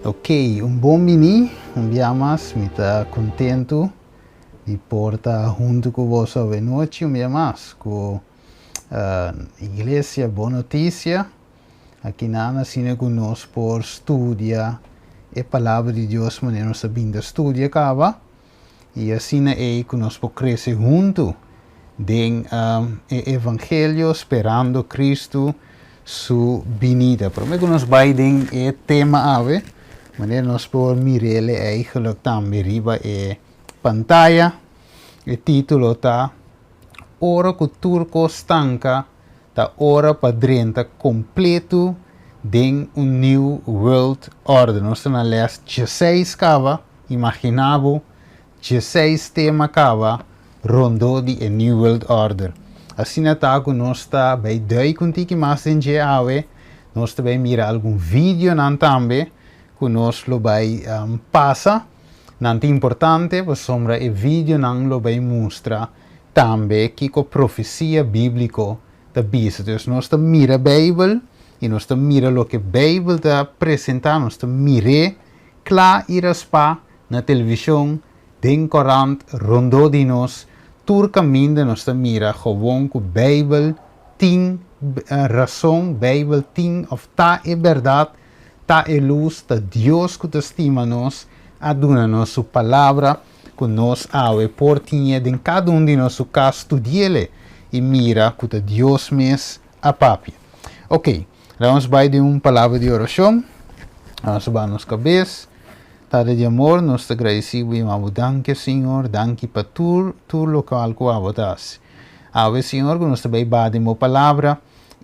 Ok, un buon mini, un dia mais, me está contento de portar junto com você hoje noite, um dia mais, com a Igreja Boa Notícia, aqui na Ana, conosco por estudar a palavra de Deus, mas nós sabemos estudar, acaba, e assim é que nós podemos crescer junto den Evangelho, esperando Cristo, sua vinda. Para mim, nós vai den o tema ave, mas nós podemos mirar eigenlijk também riba a pantalla. O título está Ora que turco stanca, tá ora para drenta completo den new world order. Nós estamos na 16 cava, imaginavo 16 tema cava, rondo di a new world order. Assim está que nós está bem doi contigo mais em dia nós também mira algum vídeo nan também que nós lo vai passa nanti importante por sombra e vídeo nan lo vai mostra também que a profecia bíblico da bisa. Então nós está mira a Bíblia e nós está mira lo que a Bíblia está apresentando, nós está mira claro e raspa na televisão den corant rondo di nós tur caminho nós está mira gewoon que a Bíblia tem razão, Bíblia tem of tá é verdade, tá é luz, tá Deus que estima nós, aduna nós sua palavra que nós ave portinha de cada de nós o caso estudiele e mira que Deus mes a papi. Ok, vamos vai de palavra de oração, vamos vai nos cabeça. Tade de amor, nós te agradecemos e amamos, danke, Senhor, danke para tu local que abotas. Ave, Senhor, que nós também bademos a palavra,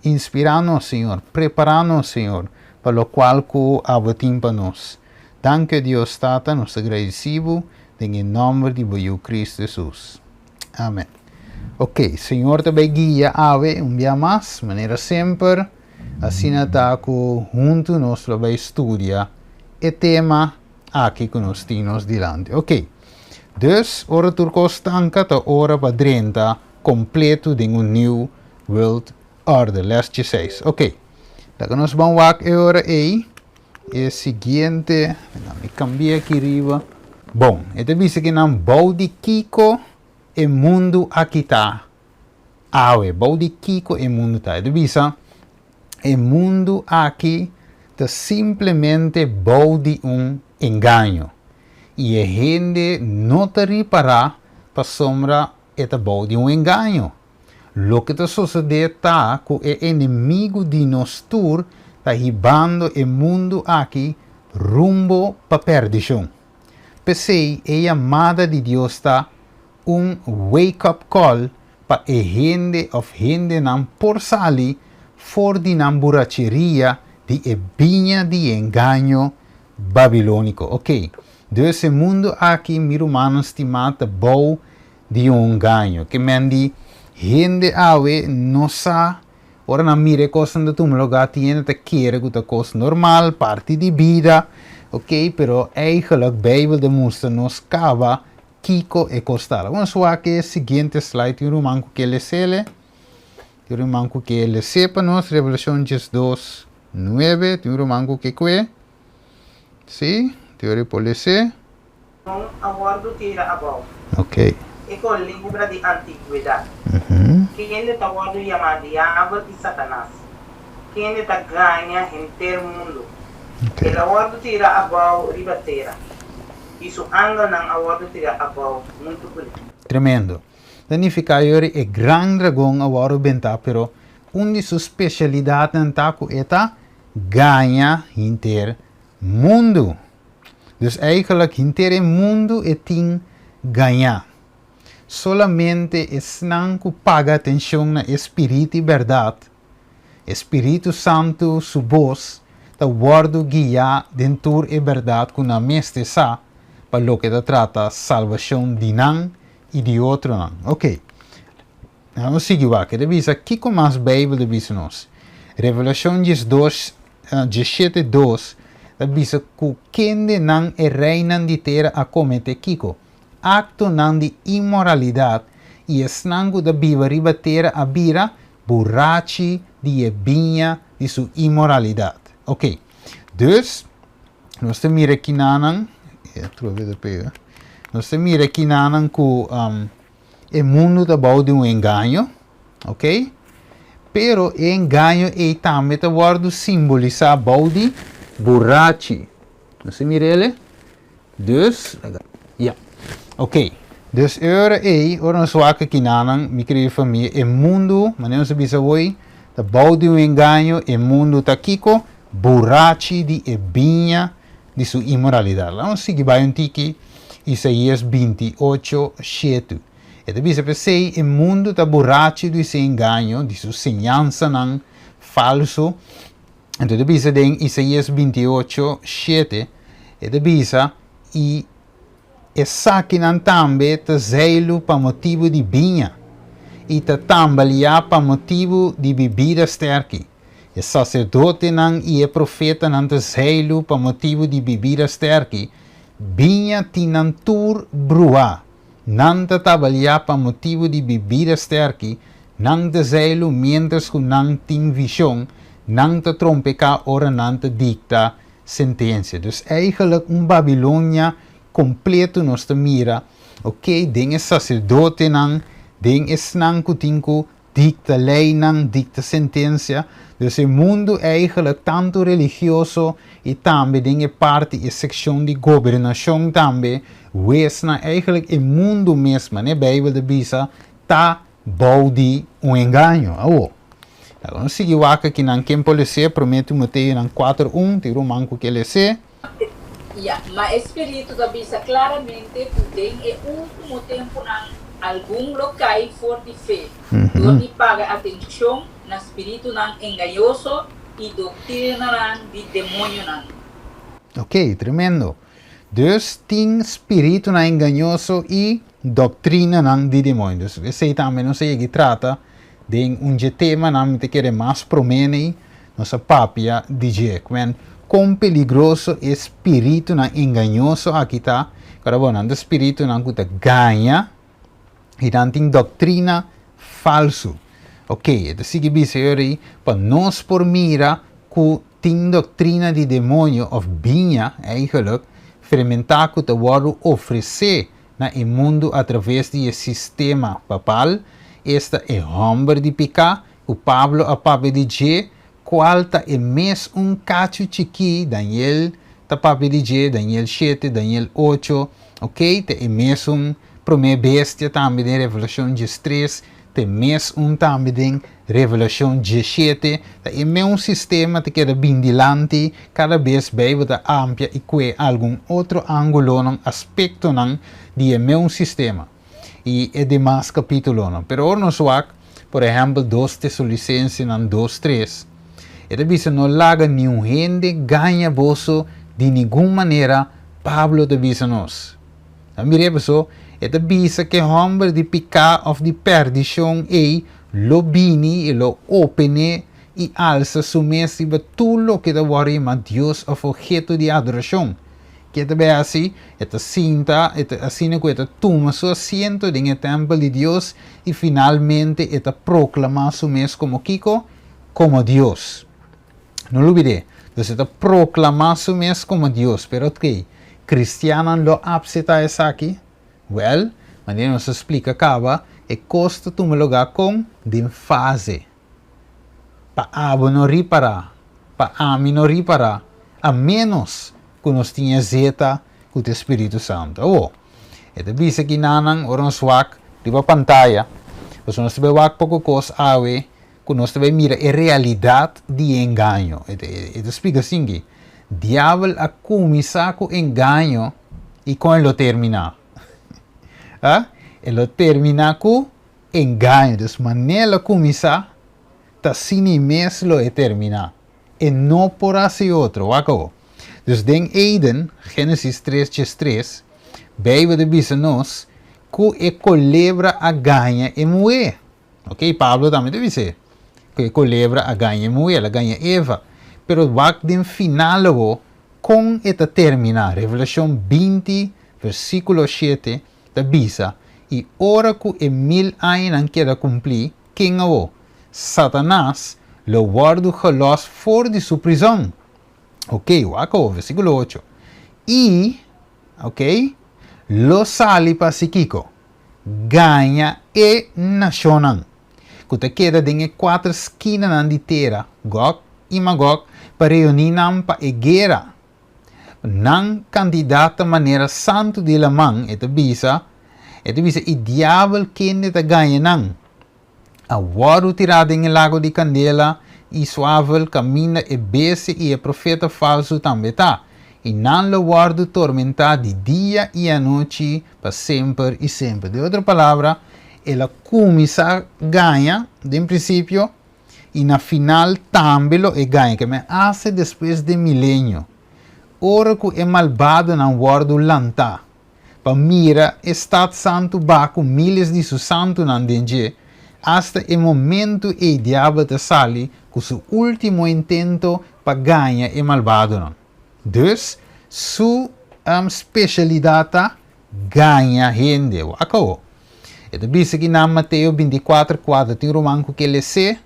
inspirando, Senhor, preparando, Senhor, para o qual que abotim para nós. Danke, Deus, Tata, nós te agradecemos, em nome de Cristo Jesus. Amém. Ok, Senhor, também guia, Ave, dia mais, maneira sempre, assim está que junto nós vai estudar o tema aqui que nós temos diante. Ok, dus, ora turco stanca, ta ora para drenta, completo de new world order, les 16. Ok, da que nós vamos agora é seguinte, me cambiar aqui riba. Bom, esta visa que não bau de Kiko e mundo aqui tá. Awe, bau de Kiko e mundo tá. Esta visa, e mundo aqui tá simplesmente bau de engano. E a gente não te reparar para sombra esta bau de engano. Lo que está sucedendo tá que o inimigo de nós tur está ribando o mundo aqui rumbo para perdição. Pensei, a amada de Deus está wake-up call para a gente não por sali for de não buracheria de a vinha de engano babilônico. Ok, desse mundo aqui, meu humano estimado, bom de engano. Que mendi, gente ave, não sabe, ora não mire coisa de tu lugar, tiene te querer que coisa normal, parte de vida, ok, pero eigenlijk Bíblia demonstra nos cava, Kiko e costala. Vamos ver que seguinte slide, tem manco que ele sele, tem manco que ele sepa nos, Revelação 2, 9, tem manco que que Sim, teoria polícia. Aguardo tira abaixo. Ok. E com livro de antiguidade. Que ele está guardando chamado Diabo e Satanás. Que ele está ganha inteiro mundo. Okay. Ele aguardo tira abaixo ribateira. Isso anda não aguardo tira abaixo muito bonito. Tremendo. Danificare é grande dragão aguardo bentar, pero de sua especialidade não tá com eta ganha inteiro mundo. Dus eigenlijk inteiro mundo é tem ganhar. Solamente não que paga atenção na Espírito e verdade. Espírito Santo, sua voz, está guardo guiar dentro e verdade com a mesteza para lo que trata salvação de nan e de outro nan. Ok. Vamos seguir aqui. Devisa que com mais Bíblia devisa nós. Revelação 17:2 devisa que quem não é reina de terra a cometer Kiko. Acto não de imoralidade e esnango da biva ribateira a bira borrachi de vinha de sua imoralidade. Ok. Dus, nós te mira aqui nanan, nós te mira aqui nanan que o mundo tá bom de engano, ok? Pero o engano é também tá guardo simbolizar bom de borrachi. Nós te mira ele? Dus, ok. Dus ora nós waka aqui nanan, mi querida família, o mundo, mas não se bisa hoje, tá bom de engano, o mundo tá kiko, borrachi de ebinha de sua imoralidade. Vamos seguir para um tiki, Isaías 28, 7. E da bisa pensei, o mundo está borracho de seu engano, de sua semelhança não falso. Então da bisa em Isaías 28, 7. E da bisa, e saquinam também tá zelo para motivo de vinha. E tá tambaliar para motivo de bebida sterke. E sacerdote não e o profeta não tá zelo para motivo de bebida sterke. Vinha tinantur brua. Não tá trabalhar para motivo de bebida sterke. Não tá zelo mientras que não tem visão. Não tá trompecar ora não tá dicta sentença. Dus eigenlijk Babilônia completo nós te mira, ok? Den é sacerdote não, den é não que dicta lei não, dicta sentença. Dus o mundo é eigenlijk tanto religioso e também den é parte e seção de governação também. Wees na eigenlijk o mundo mesmo, né? Bíblia de bisa tá bom de engano. Agora nós seguimos aqui na quem pode ser, prometo Mateus 4:1, tiro manco que ele se. Mas o Espírito da bisa claramente tem último tempo em algum local for de fé, onde paga atenção no espírito enganoso e doutrina de demônio. Ok, tremendo. Dus tem espírito enganoso e doutrina de demônio. Você também não sei que trata de tema que quer mais promene nossa papia de quão peligroso é espírito enganoso aqui tá. Cara bom, o espírito que ganha e não tem doutrina falso. Ok, então se que aí para nós por mira que tem doutrina de demônio ou vinha eigenlijk fermentar que te waro oferecer na mundo através do sistema papal. Esta é homem de picar, o Pablo a papi de qual tá mes cacho chiqui, Daniel tá papi de Daniel 7, Daniel 8, ok? Te mes primeira bestia também de Revelação 13, te mes também de Revelação 17, te sistema que queda bindilante, cada vez bem tá amplia e que algum outro ângulo, aspecto de sistema. E é demais capítulo, não? Pero ora nos wak, por exemplo, 2 Tesalonicenses 2:3. Ele diz não laga nenhum gente ganha bolso de nenhuma maneira. Pablo te diz nós. Mire pessoal, ele diz que homem de picar of de perdição e lo bini e lo opene e alça sumesse tudo que te worry mas Deus of objeto de adoração. Que também assim, esta cinta, assim que esta toma seu assento no templo de Deus e finalmente esta proclama su mes como Kiko, como Deus. Não olvide, então esta proclama su mes como Deus, pero ok, cristiano lo abseta essa aqui? Well, mas não se explica acaba, e costa tu me lugar com de fase. Pa abo não reparar, pa ami não reparar, a menos que nós tinha zeta com o Espírito Santo. Ito bisa que nanang orang swak di ba pantalla. Pues nós tebe wak pouco coisa awe, que nós tebe mira a realidade de engano. Ito explica assim que diabo a começar com engano e com ele terminar. Ele termina com engano. Dus maneira começar, tá sini mesmo e terminar. E não por assim outro, wako. Dus den Eden, Gênesis 3:3, Bíblia diz nos que a culebra a ganha e moer. Ok, Pablo também deve dizer que a culebra a ganha e moer, ela ganha Eva. Pero wak den final com esta termina, Revelação 20, versículo 7, da bisa, e ora que 1000 anos queda cumprir, quem é Satanás lo guardo gelos fora de sua prisão. Ok, wako, versículo 8. Y, ok, lo sali para Sikiko. Ganha e nacionan. Kuta queda dengue 4 esquinas de terra, Gog e Magog, para reunir para a guerra. Nan candidata maneira santo de la man, eta bisa, e diablo kende ta ganha nan. A waru tirada em lago de candela, e suavel camina e bese e a profeta falso também tá. E não lo guardo tormentar de dia e a noite, para sempre e sempre. De outra palavra, ela começa a ganhar, de princípio, e na final também lo ganha, que me hace depois de milênio. Ora que é malvado não guardo lanta. Para mira, estado santo baco milhares de seus santos não dengue, hasta o momento e diabo te sali com seu último intento para ganhar e malvado não. Dus, sua especialidade ganha gente. Acabou. Ito bisa que na Mateus 24:4 tem romanco que ele se,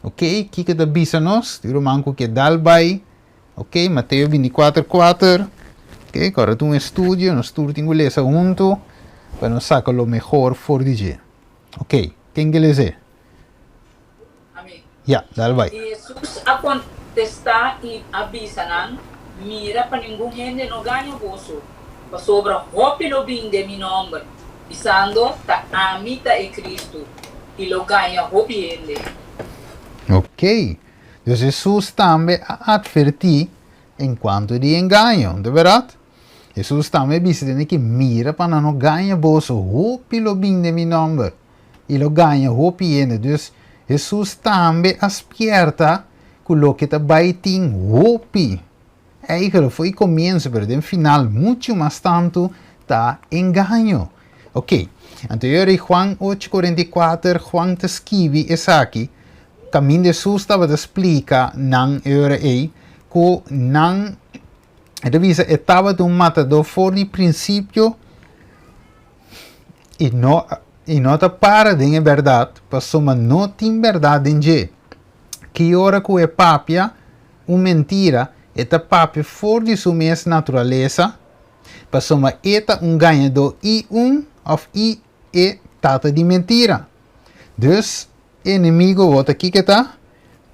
ok? Kika da bisa nos, tem romanco que dalbai, ok? Mateus 24:4, ok? Agora tu estudio, nós tudo tem que ler junto, para nós sacar o melhor for dizer. Ok? Quem que lê? Amém. Yeah, dalbai. Jesus a contestar e avisa nan, mira para nenhum gente não ganha bolso, para sobra hope no bem de meu nome, pisando ta amita e Cristo, e lo ganha hope gente. Ok. Então Jesus também advertiu enquanto de engano, não é verdade? Jesus também disse que mira para não ganhar bolso, hope lo bem de meu nome, e lo ganha hope gente. Então Jesus também aspierta com o que está baiting hope. Eigenlijk foi comienzo, pero no final muito mais tanto está engano. Ok, anterior Juan 8:44, Juan te escreve essa aqui, caminho de Jesus estava a explicar nan eure que nan revisa estava de matador for de princípio e não está para de verdade, passou mas não tem verdade em je. Que hora que é papia, mentira, eta papi for de sua mesma natureza, passou mas eta ganhador e of e tata de mentira. Dus, inimigo volta aqui que tá,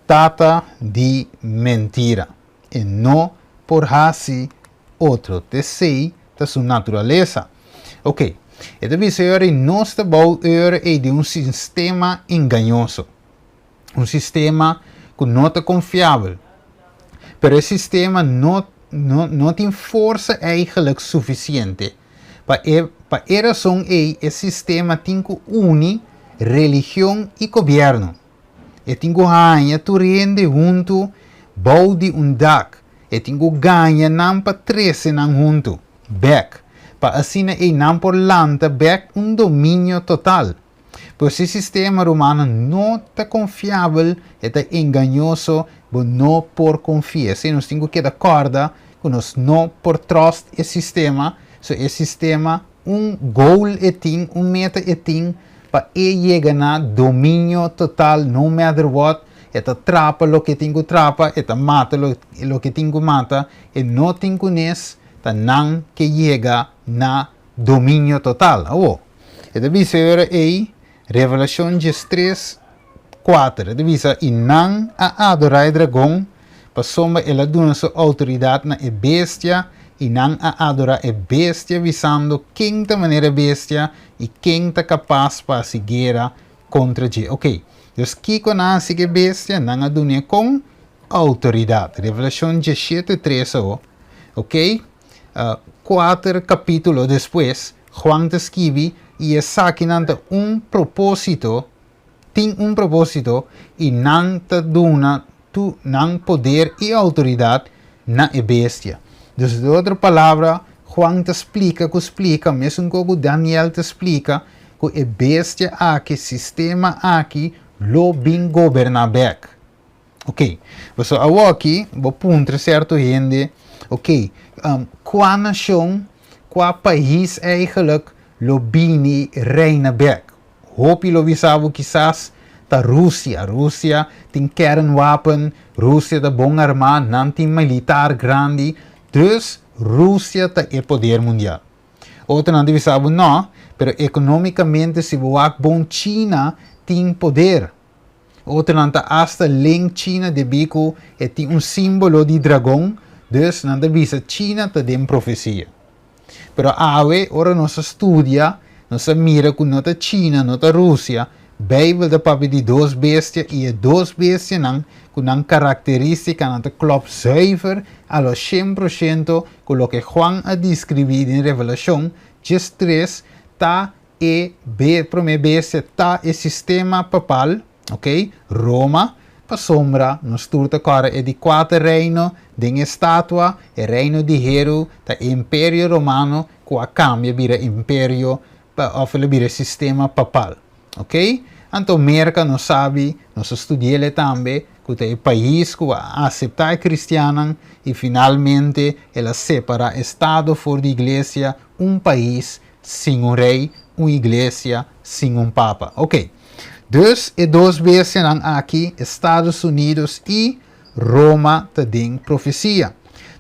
tata de mentira. E não por hasi outro te sei da sua natureza. Ok, então vi senhor nós estamos de sistema enganoso, sistema que não é confiável. Pero esse sistema não tem força eigenlijk suficiente. Para a razão esse sistema tem que unir religião e governo. E tem que ganhar tu rende junto, bau de dak. E tem que ganhar não para 13 não junto, back. Para assim não por lanta back domínio total. Pois esse sistema romano não é confiável, é enganoso, mas não por confiar. Se nós temos que dar corda, nós não por trust esse sistema, esse sistema, goal tem, meta tem, para chegar na domínio total, no matter what, trapa o que tem que trapa, mata o que tem que mata, e não tem que nes, não que chega na domínio total. Então, isso é Revelação 3:4. Divisa e não a adorar dragão, passou ela dona sua autoridade na bestia e não a adorar a bestia, visando quem da maneira bestia e quem está capaz para seguir contra ele. Ok, então que conhece que bestia não a dona com autoridade. Revelação 17:13. Ok, 4 capítulos depois, Juan te escreve e essa aqui não tem propósito, e não te dona não poder e autoridade na bestia. Então, de outra palavra, Juan te explica, mesmo que Daniel te explica, que a bestia aqui, sistema aqui, lo bem governabek. Ok, so aqui, vou ponto certo gente, ok, qual nação, qual país eigenlijk, lo bini reina bek. Hopi lo visavo quizás ta Rússia. Rússia tem kernwapen, Rússia tá bom armado, não tem militar grande, dus Rússia tá é poder mundial. Outro não deve saber não, pero economicamente se voar bom China tem poder. Outro não tá hasta leng China de bico e tem símbolo de dragão, dus não deve ser China tá dem profecia. Pero ave ora nós estudia, nós mira com nota China, nota Rússia, Bijbel de papi die doos bestia e doos bestia nang kunang característica nang klopt zuiver a los 100% con lo que Juan ha descrito en Revelación 3 ta primeira bestia ta e sistema papal, ok? Roma, pa sombra, nos turta cara e di 4 reino, den statua e reino di Hero, ta imperio romano, qua cambia bira imperio, of bira sistema papal. Ok? Então, merca não sabe, nós estudamos também, que é o país que aceita a cristiana e finalmente ela separa Estado fora da igreja, país sem rei, uma igreja sem papa. Ok? Dus, e duas vezes aqui, Estados Unidos e Roma tem profecia.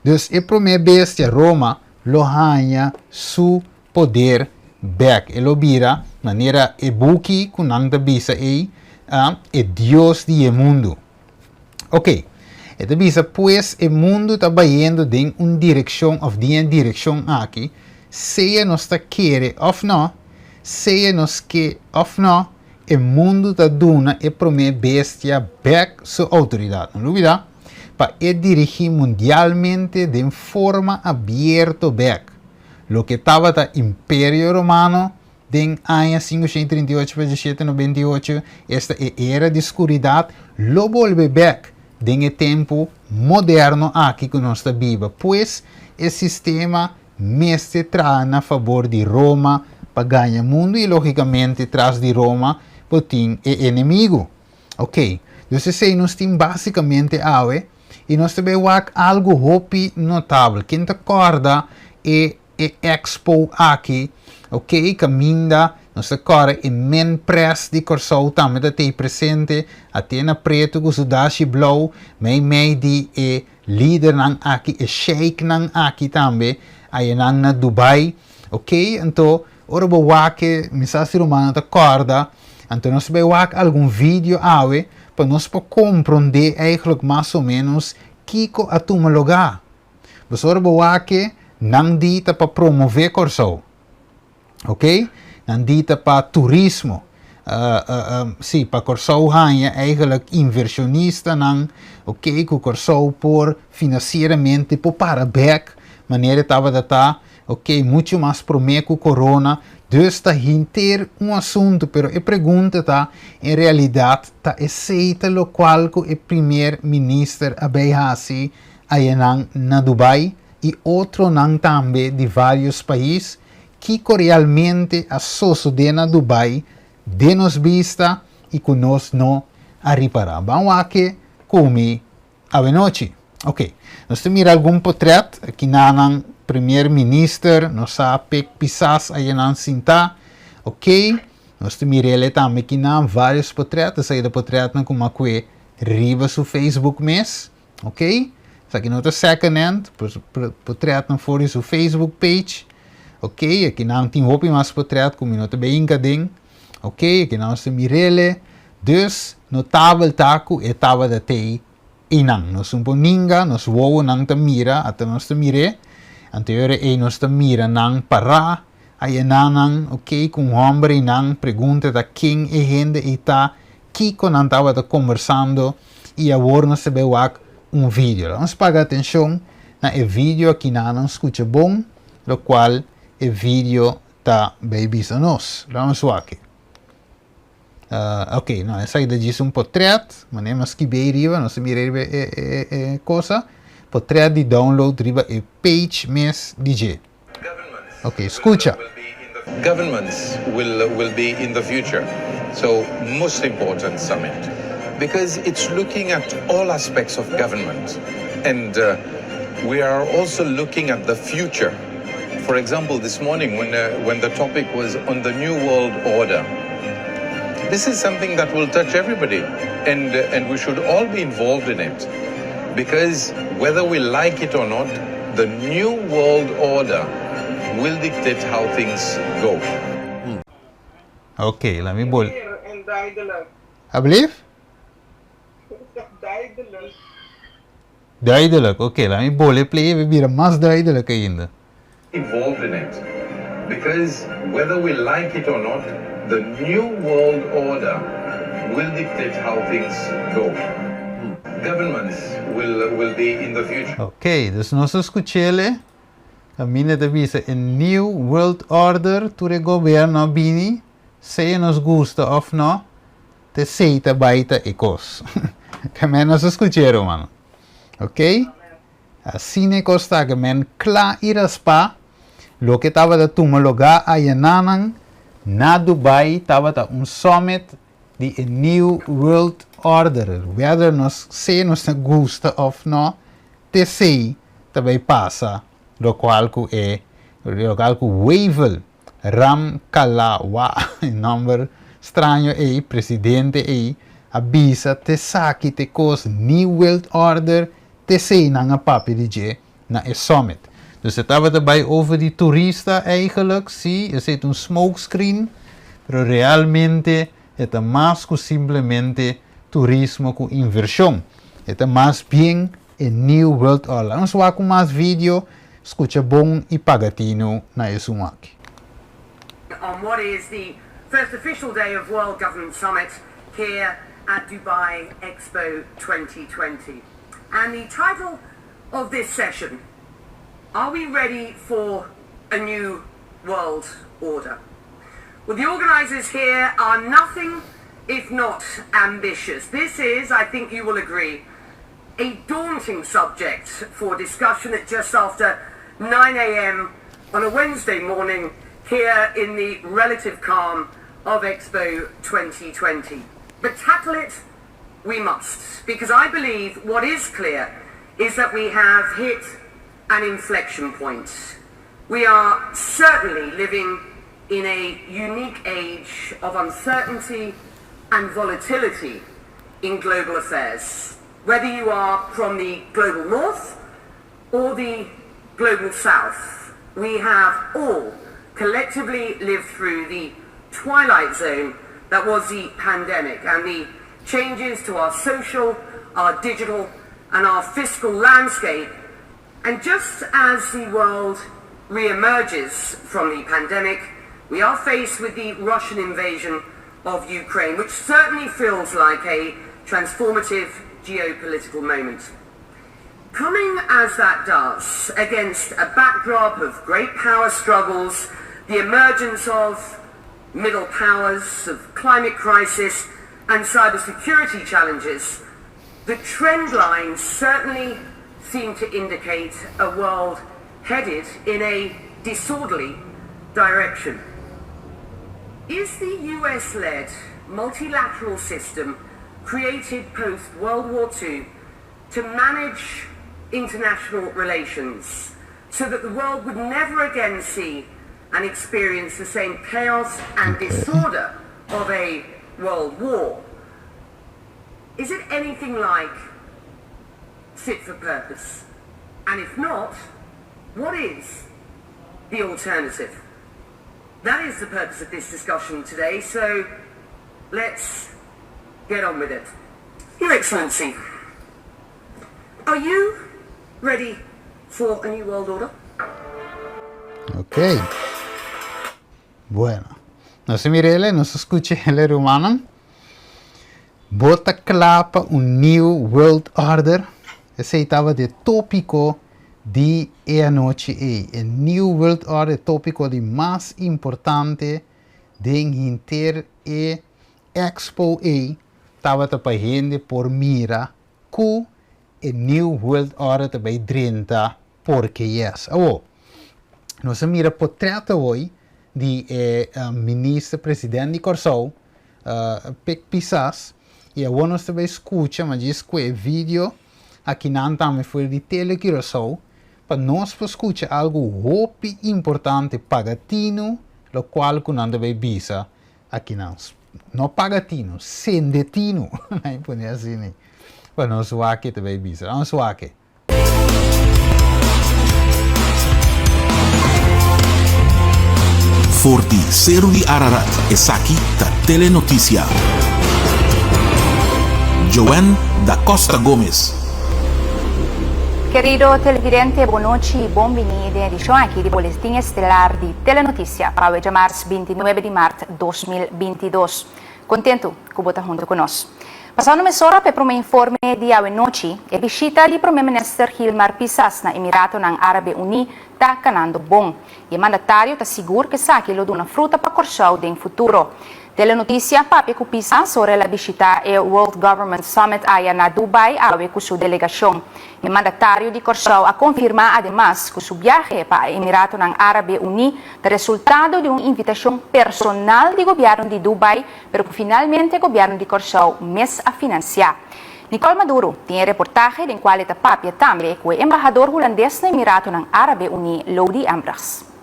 Dus, a primeira vez Roma lo ganha seu poder back. Elo bira maneira e buki kunang da bisa e Deus de mundo. Ok. E da bisa pues e mundo está indo em uma direção of de direção aqui, seja nós tá querer of não, seja nós que of não, e mundo está dando e primeira bestia back sua autoridade. Não duvida? Para dirigir mundialmente de forma aberta back. Lo que estava da Império Romano den años 538-1798, esta era de escuridade, lo volve back den el tempo moderno aqui que nós viva, pois o sistema mestre traz a favor de Roma para ganhar mundo e logicamente traz de Roma para ter inimigo. Ok, então se nós temos basicamente ave e nós também algo hopi notável. Quem te acorda e expo aqui, ok, caminha, nós agora e men press de Corsou também está presente, até na preto com o Dashi Blow, mei de líder nang aqui, e sheik nang aqui também, aí nang na Dubai, ok, então, ora boa que mensagem romana te acorda, então nós vai ver algum vídeo aí, para nós compreender eigenlijk mais ou menos kiko a tu lugar. Mas ora boa que não dita para promover Corsou, ok? Não dita para turismo, sim, para Corsou ganha eigenlijk inversionista, não, ok? Que Corsou por financeiramente por para back, maneira estava data, ok? Muito mais promete que corona, dus está hinter assunto, pero a pergunta tá, em realidade, tá aceita lo qual que o primeiro-ministro Abiy aí na Dubai, e outro não também de vários países que realmente associam na Dubai de nos vista e que nós não a reparar. Vamos aqui comer a noite. Ok, nós temos algum portrait aqui na primeiro-ministro, nós sabemos pisas aí na cinta. Ok, nós temos ele também aqui na vários portraits, aí da portrait na como que riba no Facebook mesmo. Ok. Aqui não está second hand, portrait não for isso Facebook page, ok? Aqui não tem roupa mais portrait como não está bem encadem, ok? Aqui não está mirele, dus notável taco e tava da tei e não, nós um ninga, nós voa não está mira, até nós está mire, anterior e nós está mira não para, aí não, ok? Com homem não pergunta da quem é gente e tá, Kiko não estava conversando e agora nós se vê vídeo. Vamos pagar atenção na vídeo aqui não escuta bom, lo qual o vídeo está bem visto a nós. Vamos ver aqui. Ok, não, essa aí diz portrait, mas que bem riba, não se mira coisa. Portrait de download riba e page mes DJ. Ok, escuta. Governments will be in the future. So, most important summit. Because it's looking at all aspects of government. And we are also looking at the future. For example, this morning when the topic was on the New World Order, this is something that will touch everybody, and we should all be involved in it, because whether we like it or not, the new world order will dictate how things go. Oké, laat me bol. Clear en duidelijk. Alsjeblieft? Duidelijk. Duidelijk, oké, laat me bollen play, we weer mas duidelijk einde. Involved in it, because whether we like it or not, the new world order will dictate how things go. Governments will be in the future. Oké, dus nós escuchele, a mina de visa een new world order to the governo bini, se nos gusta of no, te seita baita ecos. Que men nos escuchero, mano. Ok? Assim ne costa que men kla iraspa, lo que tava da tumologa ayananang, na Dubai tava da summit di a new world order. Whether nos se nos gusta of no, te sei também passa, lo qual ku Wevel Ram Kalawa, number estranho aí, presidente aí, avisa te saki te cos new world order, te sei na nga papi di na e summit. Dus het hebben we erbij over die toeristen eigenlijk, zie, je ziet een smokescreen, pero realmente het is más que simplemente turismo con inversión. Het is más bien een new world order. Vamos a ver más video, escucha bon y pagatino na esumaki. On what is the first official day of World Government Summit here at Dubai Expo 2020. And the title of this session, are we ready for a new world order? Well, the organisers here are nothing if not ambitious. This is, I think you will agree, a daunting subject for discussion at just after 9 a.m. on a Wednesday morning here in the relative calm of Expo 2020. But tackle it we must, because I believe what is clear is that we have hit an inflection point. We are certainly living in a unique age of uncertainty and volatility in global affairs. Whether you are from the global north or the global south, we have all collectively lived through the twilight zone that was the pandemic and the changes to our social, our digital, and our fiscal landscape. And just as the world re-emerges from the pandemic, we are faced with the Russian invasion of Ukraine, which certainly feels like a transformative geopolitical moment. Coming as that does, against a backdrop of great power struggles, the emergence of middle powers, of climate crisis, and cybersecurity challenges, the trend lines certainly seem to indicate a world headed in a disorderly direction. Is the US-led multilateral system created post-World War II to manage international relations so that the world would never again see and experience the same chaos and disorder of a world war? Is it anything like fit for purpose? And if not, what is the alternative? That is the purpose of this discussion today, so let's get on with it. Your Excellency, are you ready for a new world order? Ok. Bueno. No se mirele, no se escuche el rumano. Bota clapa un new world order. Ese estaba de tópico de anoche. El new world order tópico de más importante de inter expo estaba tapajende por mira que el new world order te vai 30 porque yes. Oh, no se mira portreto hoy de ministro presidente Corsou, Pek Pisas, e a nós também escuta, mas diz que vídeo aqui não também foi de Telequirosou, para nós escutar algo muito importante pagatino, lo qual que não deve bisa aqui não no pagatino, sendetino. Aí põe assim, né? Para não suaque também, bisa. Não suaque. Forti Seru di Ararat e Saki da Telenoticia. Joanne da Costa Gomes. Querido televidente, buon noite e benvenuti a edição aqui de Boletim Estelar de Telenotícia para o dia março 29 de março de 2022. Contento que você está junto conosco. Passando uma hora para um informe de hoje noite, a visita do primeiro-ministro Hilmar Pisas na Emirato ng Árabe Uni está canando bom. E o mandatário está seguro que saque lo de uma fruta para correr no futuro. Telenotícia papi com Pisas sobre a visita ao World Government Summit aí na Dubai awe com sua delegação. O mandatário de Corsau a confirmar además que seu viaje para o Emirato ng Árabe Uni é resultado de uma invitação personal do governo de Dubai, pero que finalmente o governo de Corsau mês a financiar. Nicole Maduro tem reportagem em qual está papi também com o embaixador holandês no Emirato ng Árabe Uni, Lodi Ambrose.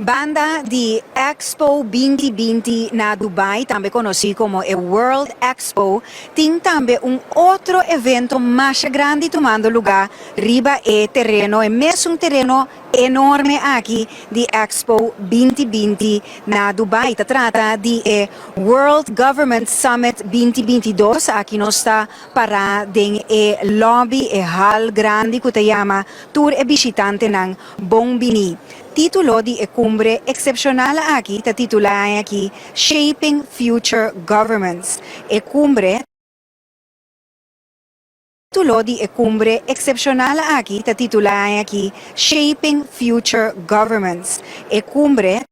Banda de Expo 2020 na Dubai, também conhecido como o World Expo, tem também outro evento mais grande tomando lugar riba e terreno, e mesmo terreno enorme aqui de Expo 2020 na Dubai. Se trata de World Government Summit 2022, aqui nós está parado em lobby e hall grande que se chama Tour e Visitante ng Bombini. Título de cumbre excepcional aqui, está titulado aqui Shaping Future Governments. Cumbre título de cumbre excepcional aqui, está titulado aqui Shaping Future Governments. Cumbre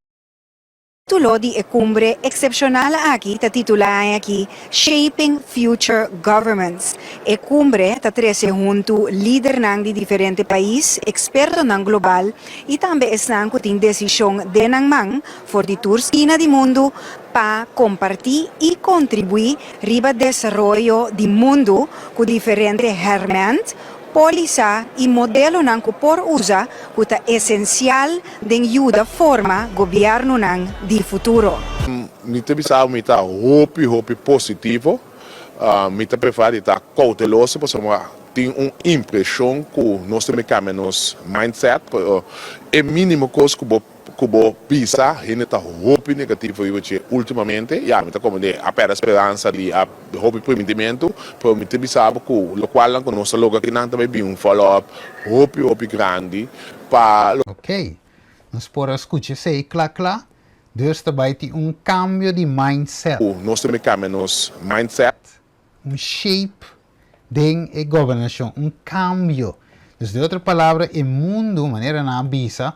título de cumbre excepcional aqui, está titulado aqui Shaping Future Governments. Cumbre está trece junto líder de diferentes países, experto global, e também estão com decisão de nang for de tour esquina do mundo para compartir e contribuir riba desenvolvimento do mundo com diferentes herramientas, polícia e modelo que por usa que é essencial de ajuda forma governo de futuro. Mita bisa mita hope positivo, mita prefere estar cauteloso porque tem uma impressão que nós temos que nos mindset, é mínimo coisa que bisa, gente está hope negativo ultimamente, já mita como de apenas esperança de hope permitimento, para mita bisa que o qual que nós logo aqui não também um follow up hope grande para. Ok, nós podemos escutar isso aí, claro. Dus daarbij tem cambio de mindset. Nós temos que nos mindset. Shape de governação, cambio. Dus de outra palavra, o mundo, maneira na visa,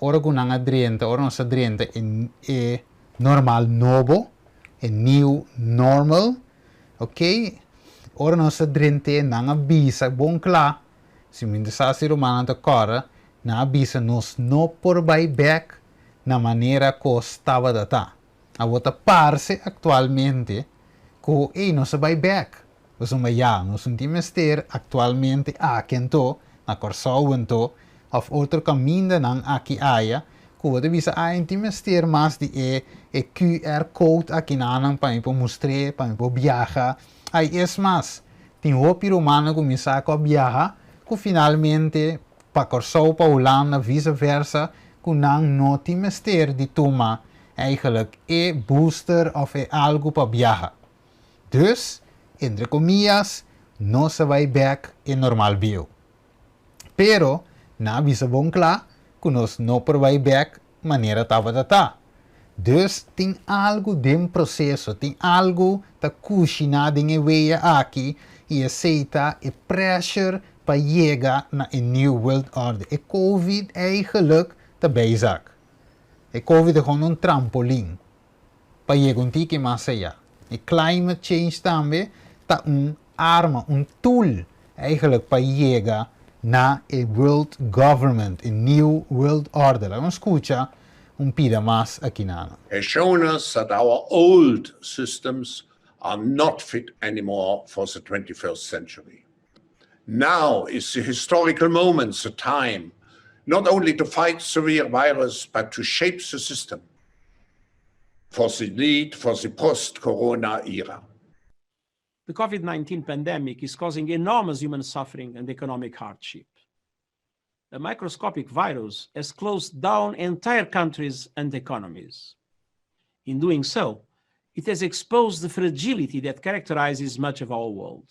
ora com nang adriente, ora nos adriente é normal novo, é new normal, ok? Ora nos adriente nang visa, bom claro, se me desastre humano da cora, na visa nos não por back na maneira que estava da tá. A outra parte atualmente que não se vai back. Nós não sentimos ter atualmente aqui então, na Corsau então, ou outro caminho não aqui aia, que você visa a intimester mais de QR code aqui na para mostrar, para viajar. Aí é mais, tem outro humano que começa a viajar, que finalmente para Corsau, para Holanda, vice-versa, que não timester de tomar eigenlijk booster of algo para viajar. Dus, entre comillas, não se vai back normal bio. Pero, na visa bom claro, que nós não por vai back maneira tava da tá. Dus, tem algo de processo, tem algo da cozinhada em veia aqui e aceita e pressure para chegar na new world order. E COVID eigenlijk te bezig. E COVID é gewoon trampolim para chegar um tique mais allá. E climate change também está arma, tool eigenlijk para chegar na world government, a new world order. Vamos escutar pida mais aqui na. Has shown us that our old systems are not fit anymore for the 21st century. Now is the historical moment, the time, not only to fight severe virus, but to shape the system. for the need for the post-corona era. The COVID-19 pandemic is causing enormous human suffering and economic hardship. A microscopic virus has closed down entire countries and economies. In doing so, it has exposed the fragility that characterizes much of our world.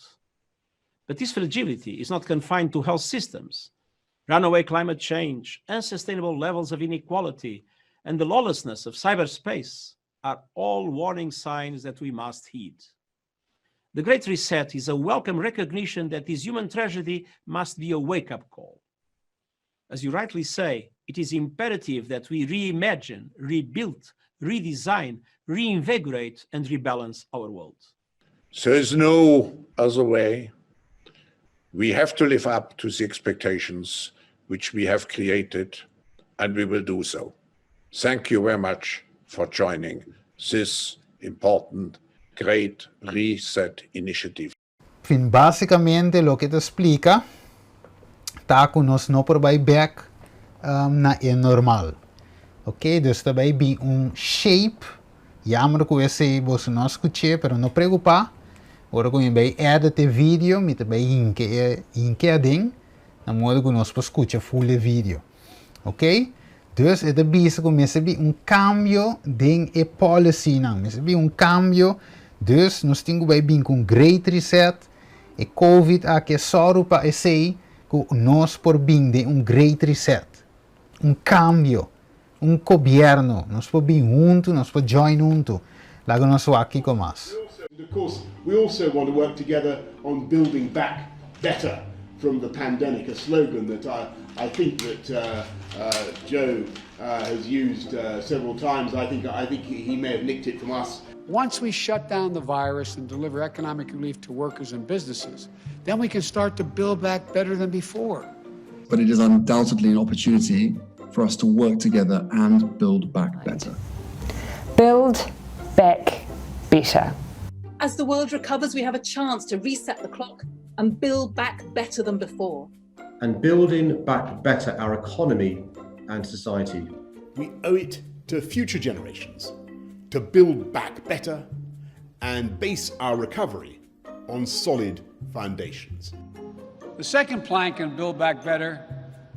But this fragility is not confined to health systems. Runaway climate change, unsustainable levels of inequality, and the lawlessness of cyberspace are all warning signs that we must heed. The Great Reset is a welcome recognition that this human tragedy must be a wake-up call. As you rightly say, it is imperative that we reimagine, rebuild, redesign, reinvigorate, and rebalance our world. There is no other way. We have to live up to the expectations which we have created, and we will do so. Thank you very much for joining this important Great Reset Initiative. Fin basicamente lo que te explica, tá que nós não por back na é normal. Ok? Dus daarbij bij shape. Jammer que eu sei você não escutei, pero não preocupar. Ora com bij edit o vídeo, met bij inke ding, na modo que nós escuta full vídeo. Ok? Dus é bezig com cambio ding e policy não, een cambio. Dus nós temos bij bem com Great Reset e COVID aqui só para sei que nós por bem de Great Reset, cambio, governo, nós por bem junto, nós por join junto, lá nós vamos aqui com mais. Of course, we also want to work together on building back better from the pandemic, a slogan that I think that Joe has used several times. I think he may have nicked it from us. Once we shut down the virus and deliver economic relief to workers and businesses, then we can start to build back better than before. But it is undoubtedly an opportunity for us to work together and build back better. Build back better. As the world recovers, we have a chance to reset the clock and build back better than before. And building back better our economy and society. We owe it to future generations to build back better and base our recovery on solid foundations. The second plank in Build Back Better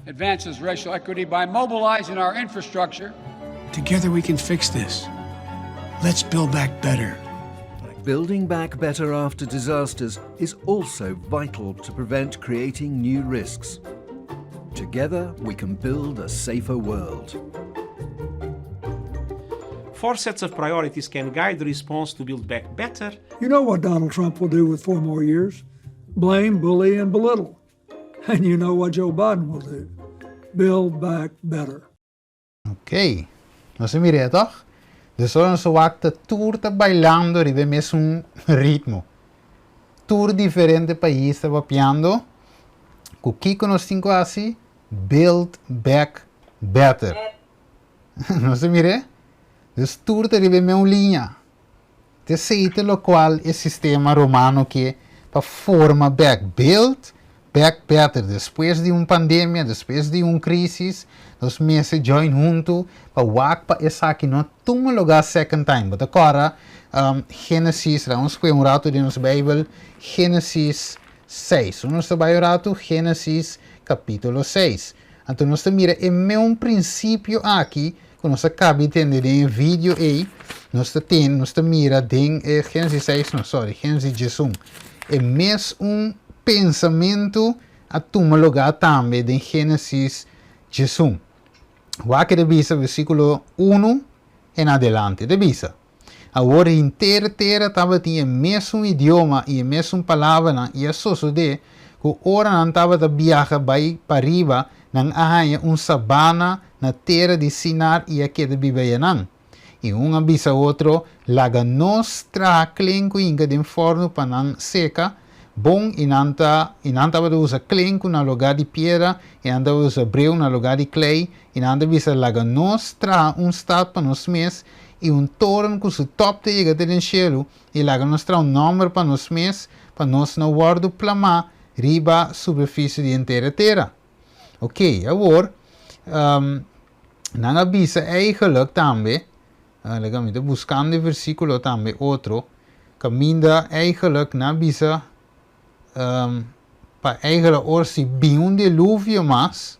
advances racial equity by mobilizing our infrastructure. Together we can fix this. Let's build back better. Building back better after disasters is also vital to prevent creating new risks. Together, we can build a safer world. 4 sets of priorities can guide the response to Build Back Better. You know what Donald Trump will do with 4 more years? Blame, bully, and belittle. And you know what Joe Biden will do? Build back better. Ok, nós miramos, toch? Dus ons wakte tour te bailando ribe mes ritmo. Tour diferente país te vapiando. Kiko nos cinco assim, build back better. Não se mire? Dus tour te ribe me linha. Te seite lo qual é sistema romano que para forma back build back better. Depois de pandemia, depois de crise, nós meses join junto para wak para essa aqui não toma lugar second time. Mas agora Gênesis, vamos ver rato de nossa Bíblia, Gênesis 6. Nós trabalhamos rato Gênesis capítulo 6. Então nós mira é meu princípio aqui que nós acabamos de entender em vídeo aí. Nós mira em Gênesis 6, não, sorry, Gênesis 1. É mesmo pensamento a tomar lugar também em Gênesis 1. Wake de bisa versículo 1 em adelante de bisa. Agora inteira estava tinha mesmo idioma e mesmo palavra e isso de que ora não estava de viajar para riba não há sabana na terra de Sinar e aqui de Bibayanan. E bisa outro laga nostra clenco inga de forno para não seca. Bom, inanta usa clenco na lugar de pedra, e anda usa breu na lugar de clay, e anda bisa laga nostra stad para nos mes, e torno com su top de chega del cielo, e laga nostra número para nos mes, para nos não guardo plama, riba superfície de inteira terra. Ok, agora, nanga bisa eigenlijk também, Lekker buscando el versículo también otro. Caminda eigenlijk na bisa pa eigenlijk orsi biun diluvio mas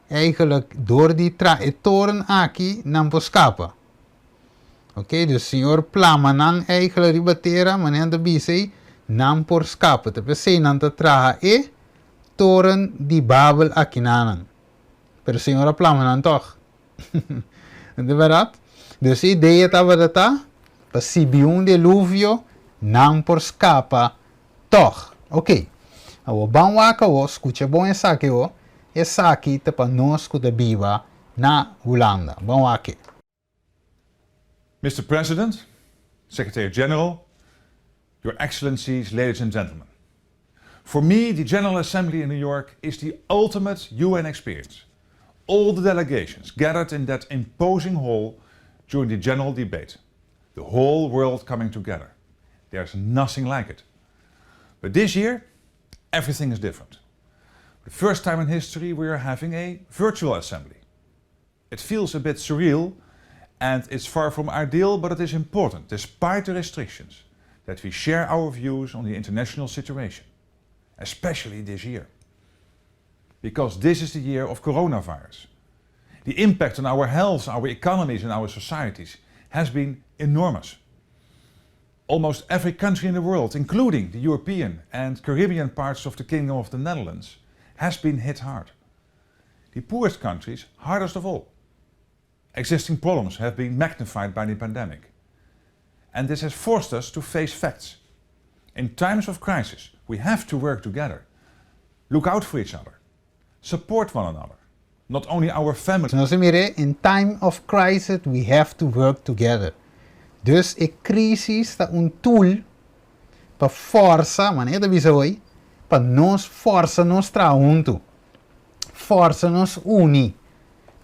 eigenlijk door die trajectoren aqui não escapa. Ok, dus senhor plama não eigenlijk ribatera, mas não bisa não por escapa. Tapi sei não te traha toren die Babel aqui nanan. Pero senhor plama não toch. De verdade? Dus a ideia estava de tá, para se biun diluvio não por escapa toch. Ok. Awo bang waka wo, escucha bom essa aqui te para nós que viva na Holanda. Bang wake. Mr. President, Secretary General, Your Excellencies, ladies and gentlemen. For me, the General Assembly in New York is the ultimate UN experience. All the delegations gathered in that imposing hall during the general debate. The whole world coming together. There's nothing like it. But this year, everything is different. For the first time in history, we are having a virtual assembly. It feels a bit surreal and it's far from ideal, but it is important, despite the restrictions, that we share our views on the international situation, especially this year. Because this is the year of coronavirus. The impact on our health, our economies and our societies has been enormous. Almost every country in the world, including the European and Caribbean parts of the Kingdom of the Netherlands, has been hit hard. The poorest countries, hardest of all. Existing problems have been magnified by the pandemic. And this has forced us to face facts. In times of crisis, we have to work together. Look out for each other. Support one another. Not only our families. In time of crisis, we have to work together. Dus a crisis é tool para força, maneira de hoje, para nós força nos junto, força nos une,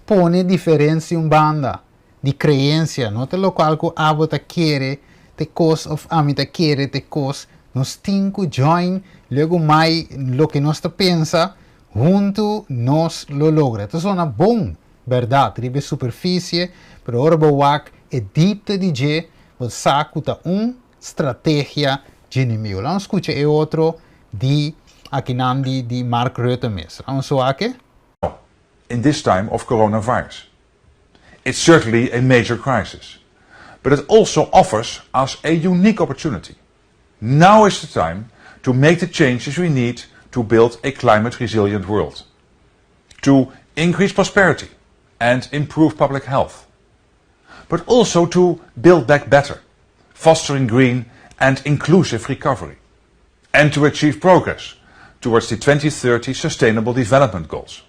pone diferença em banda de crença, não te local que abo te quer, te cos of ami te quer, te cos, nos tinco join, logo mais lo que nós te pensa, junto nós lo logra. Isso é bom, verdade, ribe superfície, pero ora boak e diepte di je, o saco da estratégia de inimigo. Vamos escutar e outro de aqui nandi de Mark Rutte mesmo. Vamos só aqui. In this time of coronavirus. It's certainly a major crisis, but it also offers us a unique opportunity. Now is the time to make the changes we need to build a climate resilient world, to increase prosperity and improve public health, but also to build back better, fostering green and inclusive recovery, and to achieve progress towards the 2030 Sustainable Development Goals.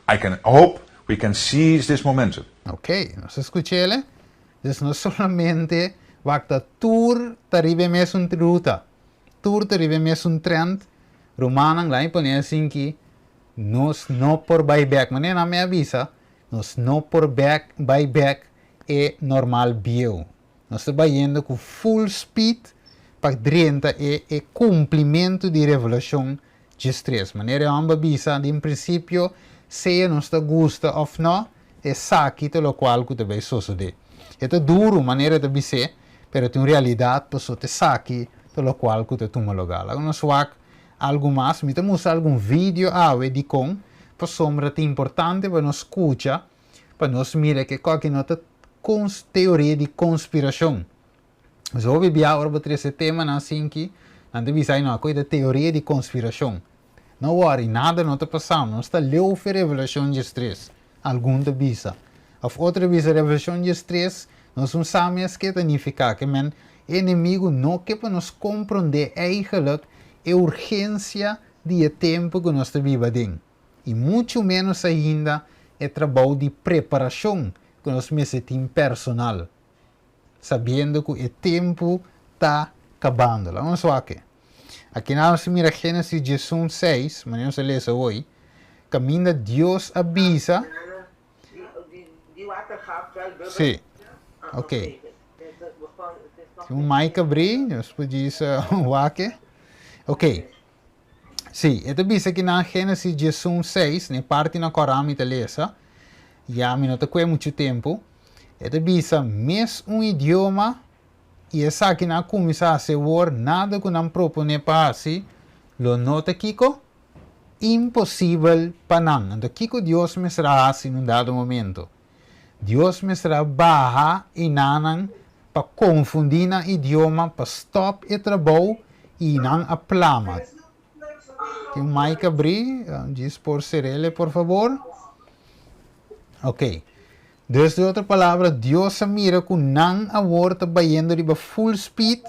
I can hope we can seize this momentum. Ok, nós escutamos, dus não solamente wakta tour taribe mes un ruta, tour taribe mes un trend, romanang lá impone assim que nós não por buyback, mas nem na minha avisa, nós não por buyback é normal bio. Nós estamos indo com full speed para dentro é cumprimento de revolução de stress. Maneira amba avisa, em princípio, se não está gosta ou não, é saque pelo qual que vai suceder. É duro maneira de dizer, mas em realidade pessoa te saque pelo qual que te toma lugar. Agora nós vamos algo mais, me temos algum vídeo de com, para sombra é importante para nós escutar, para nós mirar que qualquer nota teoria de conspiração. Mas hoje vi agora para esse tema assim que não deve ser uma coisa de teoria de conspiração. Não worry, nada não está passando, não está leu a revolução de stress. Algum de visa. Of outra visa revolução de stress, nós não sabemos que significa que men inimigo não que para nos compreender eigenlijk a urgência de tempo que nós vivemos. E muito menos ainda é trabalho de preparação que nós merecemos personal. Sabendo que o tempo está acabando. Vamos ver aqui. Aqui nós mira Gênesis 16, mas não se lê hoje. Caminha Deus avisa. Sim. Ok. Tem mic abrir, nós podemos aqui. Ok. Sim, ito bisa aqui na Gênesis 16, na parte na Corão italesa. Já me não te muito tempo. Ete bisa mes idioma e essa que na começar a ser nada que não propone para si, lo nota kiko impossível para não. Então kiko Deus me será assim num dado momento. Deus me será barra e nanan para confundir na idioma, para stop e trabalho e não aplama. Tem um mic abrir, diz por serele, por favor. Ok. Desde outra palavra, Deus mira que não a volta bayendo de full speed,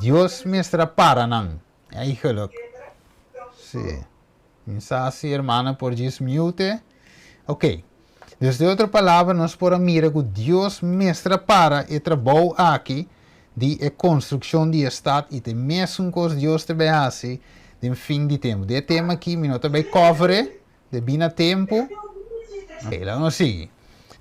Deus me estará para não. Aí geluk. Sim. Mensagem, irmã, por diz mute. Ok. Desde outra palavra, nós podemos mirar que Deus me estará para e trabalho aqui de construção de estado e de mesmo que Deus te assim de fim de tempo. De tema aqui, me nota bem cover, de bem tempo. Ok, lá não sigue.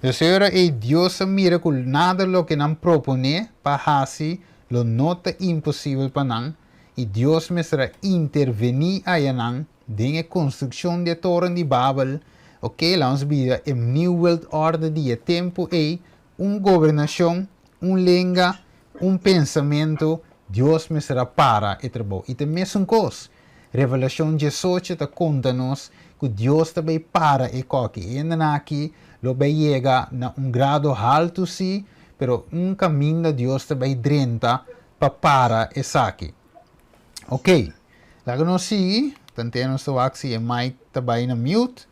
Então, agora é Deus mira que nada lo que não propone para assim, lo nota impossível para não, e Deus me será intervenir aí não, de construção de torre de Babel. Ok, lá vamos ver a New World Order de tempo é governação, língua, pensamento, Deus me será para e trabalho. E também mesma coisa. Revelação 18 está conta-nos que Deus também para e coque. E ainda aqui, lo vai chegar a grado alto sim, pero caminho de Deus também drenta para e saque. Ok, lá que nós sigue, tentamos o axi e mic também na mute.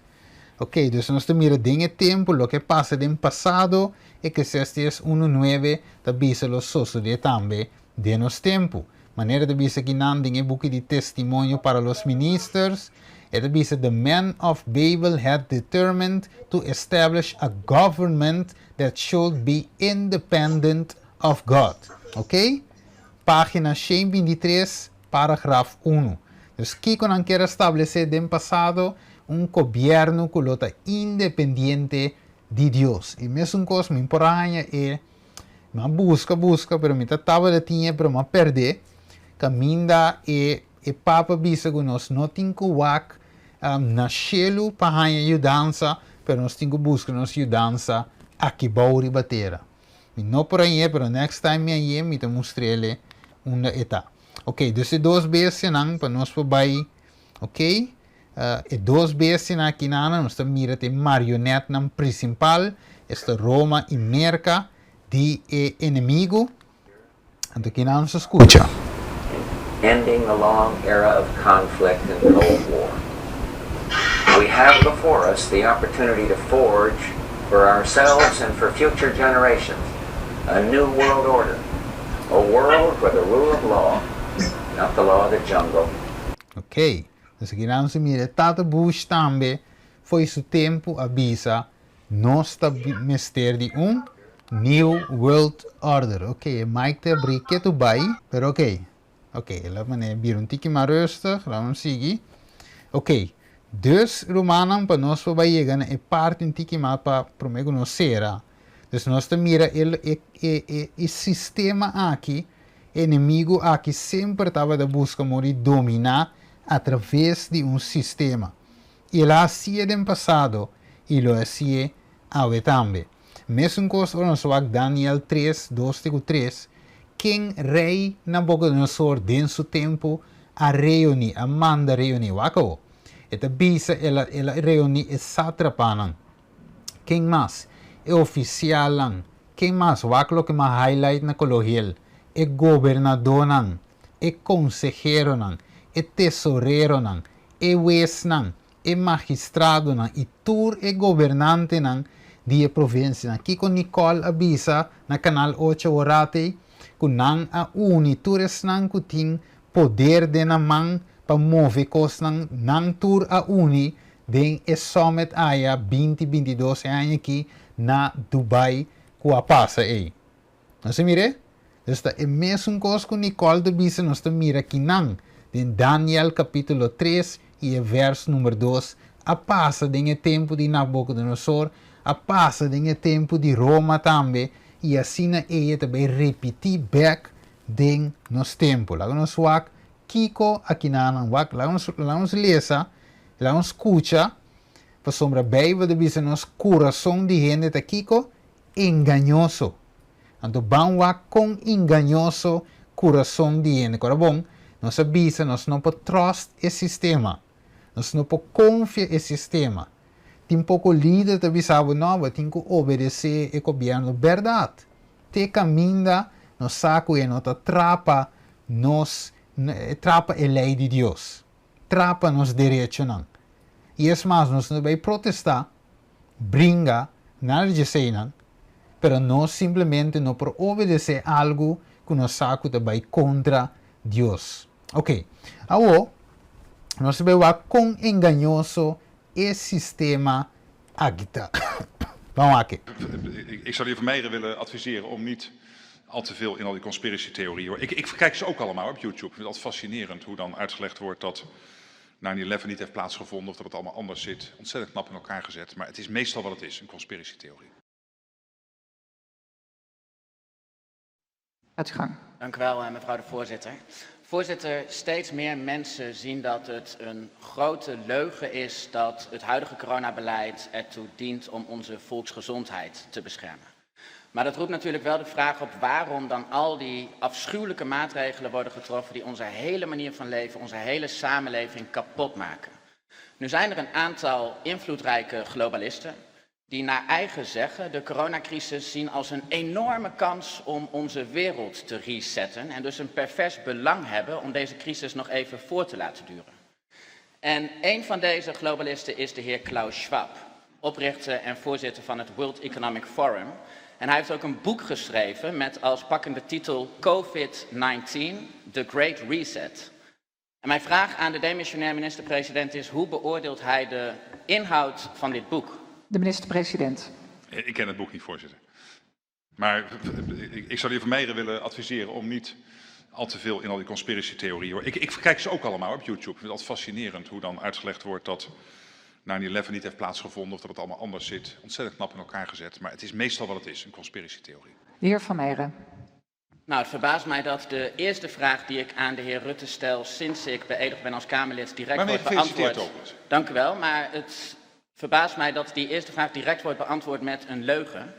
Ok, então nós estamos em tempo, o que passa no passado, e que se este é 1.9, também se lo sucede também de nosso tempo. Maneira de bisa que não tem book de testemunho para os ministros, e de bisa the men of Babel had determined to establish a government that should be independent of God. Ok? Página 123, parágrafo 1. Então, aqui não quer estabelecer no passado governo que é independente de Deus. E mesmo coisa me importa é, busca, pero me tava de tinha, pero me perder. Caminda e papa bisa que nós não tem que wak na chelo para ajudança, pero nós tem que buscar nossa ajudança aqui bauri batera. E não por aí, pero next time aí me te mostrele uma eta. Ok, desde 2 vezes não para nós vai, ok? E 2 vezes aqui nós estamos mirando marionete na principal, esta Roma e Merca de inimigo. Então aqui nós escuta. Ending the long era of conflict and Cold War. We have before us the opportunity to forge for ourselves and for future generations a new world order, a world where the rule of law, not the law of the jungle. Ok, então aqui nós mira Tata Bush também foi seu tempo avisa nós está mister de New World Order. Ok, Mike te abrir que tu vai, pero ok. Ok, laat me weer een tikje maar rustig. Laten we zien. Ok, dus Romanen para nós vai chegar é parte um tikje maar para me conhecer. Dus nós mira o sistema aqui, inimigo aqui sempre estava de busca de dominar através de sistema. E lá hacía no passado e lo hacía agora também. Mesmo coisa nós vamos Daniel 3, 2-3. Quem rei Nabucodonosor em seu tempo a reunir, a manda reunir, wako. Esta bisa ela reunir e satrapanan. Quem mais? É oficial lang. Quem mais? Wako que mais highlight na coloquial. É governador nan. É consejero nan. É tesoreiro nan. É juez nan. É magistrado nan. E tur é governante nan de província. Aqui com Nicole avisa na canal 8 orate. Kunang a unitures nang kuting poder de namang pamovekos nang tur a uni den e summit aya 2022 ano aqui na Dubai com a passa aí. Não se mire? Esta é mesmo coisa com Nicole de Bisa nós te mira aqui nang den Daniel capítulo 3 e verso número 2 a passa den tempo de Nabucodonosor, a passa den tempo de Roma também. E assim ela também repetir back den nos tempo. Lá nós wak kiko aqui na wak lá nós lesa, lá nós escuta, para sombra beiva de bisa nos coração de gente tá kiko engañoso. Anto banwa con engañoso coração de ene corabon, nós avisa, nós não podemos trust o sistema. Nós não podemos confiar no sistema. Tem pouco líder que avisava, não, tem que obedecer o governo, verdade. Te caminha, nós saco e nós atrapa, atrapa a lei de Deus. Trapa nos direitos não. E é mais, nós não vamos protestar, brinca, nada de ser não, pero nós simplesmente não por obedecer algo que nós saco vai contra Deus. Ok, agora, nós vamos com enganoso e sistema agita. Vamos aqui. Ik zou de heer Vermeijeren willen adviseren om niet al te veel in al die conspiracy-theorieën. Ik kijk ze ook allemaal op YouTube. Ik vind het altijd fascinerend hoe dan uitgelegd wordt dat 9/11 niet heeft plaatsgevonden of dat het allemaal anders zit. Ontzettend knap in elkaar gezet, maar het is meestal wat het is, een conspiracy-theorie. Gaat u gang. Dank u wel, mevrouw de voorzitter. Voorzitter, steeds meer mensen zien dat het een grote leugen is dat het huidige coronabeleid ertoe dient om onze volksgezondheid te beschermen. Maar dat roept natuurlijk wel de vraag op waarom dan al die afschuwelijke maatregelen worden getroffen die onze hele manier van leven, onze hele samenleving kapot maken. Nu zijn er een aantal invloedrijke globalisten die naar eigen zeggen de coronacrisis zien als een enorme kans om onze wereld te resetten en dus een pervers belang hebben om deze crisis nog even voor te laten duren. En een van deze globalisten is de heer Klaus Schwab, oprichter en voorzitter van het World Economic Forum. En hij heeft ook een boek geschreven met als pakkende titel COVID-19, The Great Reset. En mijn vraag aan de demissionair minister-president is, hoe beoordeelt hij de inhoud van dit boek? De minister-president. Ik ken het boek niet, voorzitter. Maar ik zou de heer Vermeijeren willen adviseren om niet al te veel in al die conspiracy-theorieën. Ik kijk ze ook allemaal op YouTube. Ik vind het altijd fascinerend hoe dan uitgelegd wordt dat 9/11 niet heeft plaatsgevonden of dat het allemaal anders zit. Ontzettend knap in elkaar gezet, maar het is meestal wat het is, een conspiracy-theorie. De heer Vermeijeren. Nou, het verbaast mij dat de eerste vraag die ik aan de heer Rutte stel sinds ik beëdigd ben als Kamerlid direct wordt beantwoord. Dank u wel, maar het verbaast mij dat die eerste vraag direct wordt beantwoord met een leugen.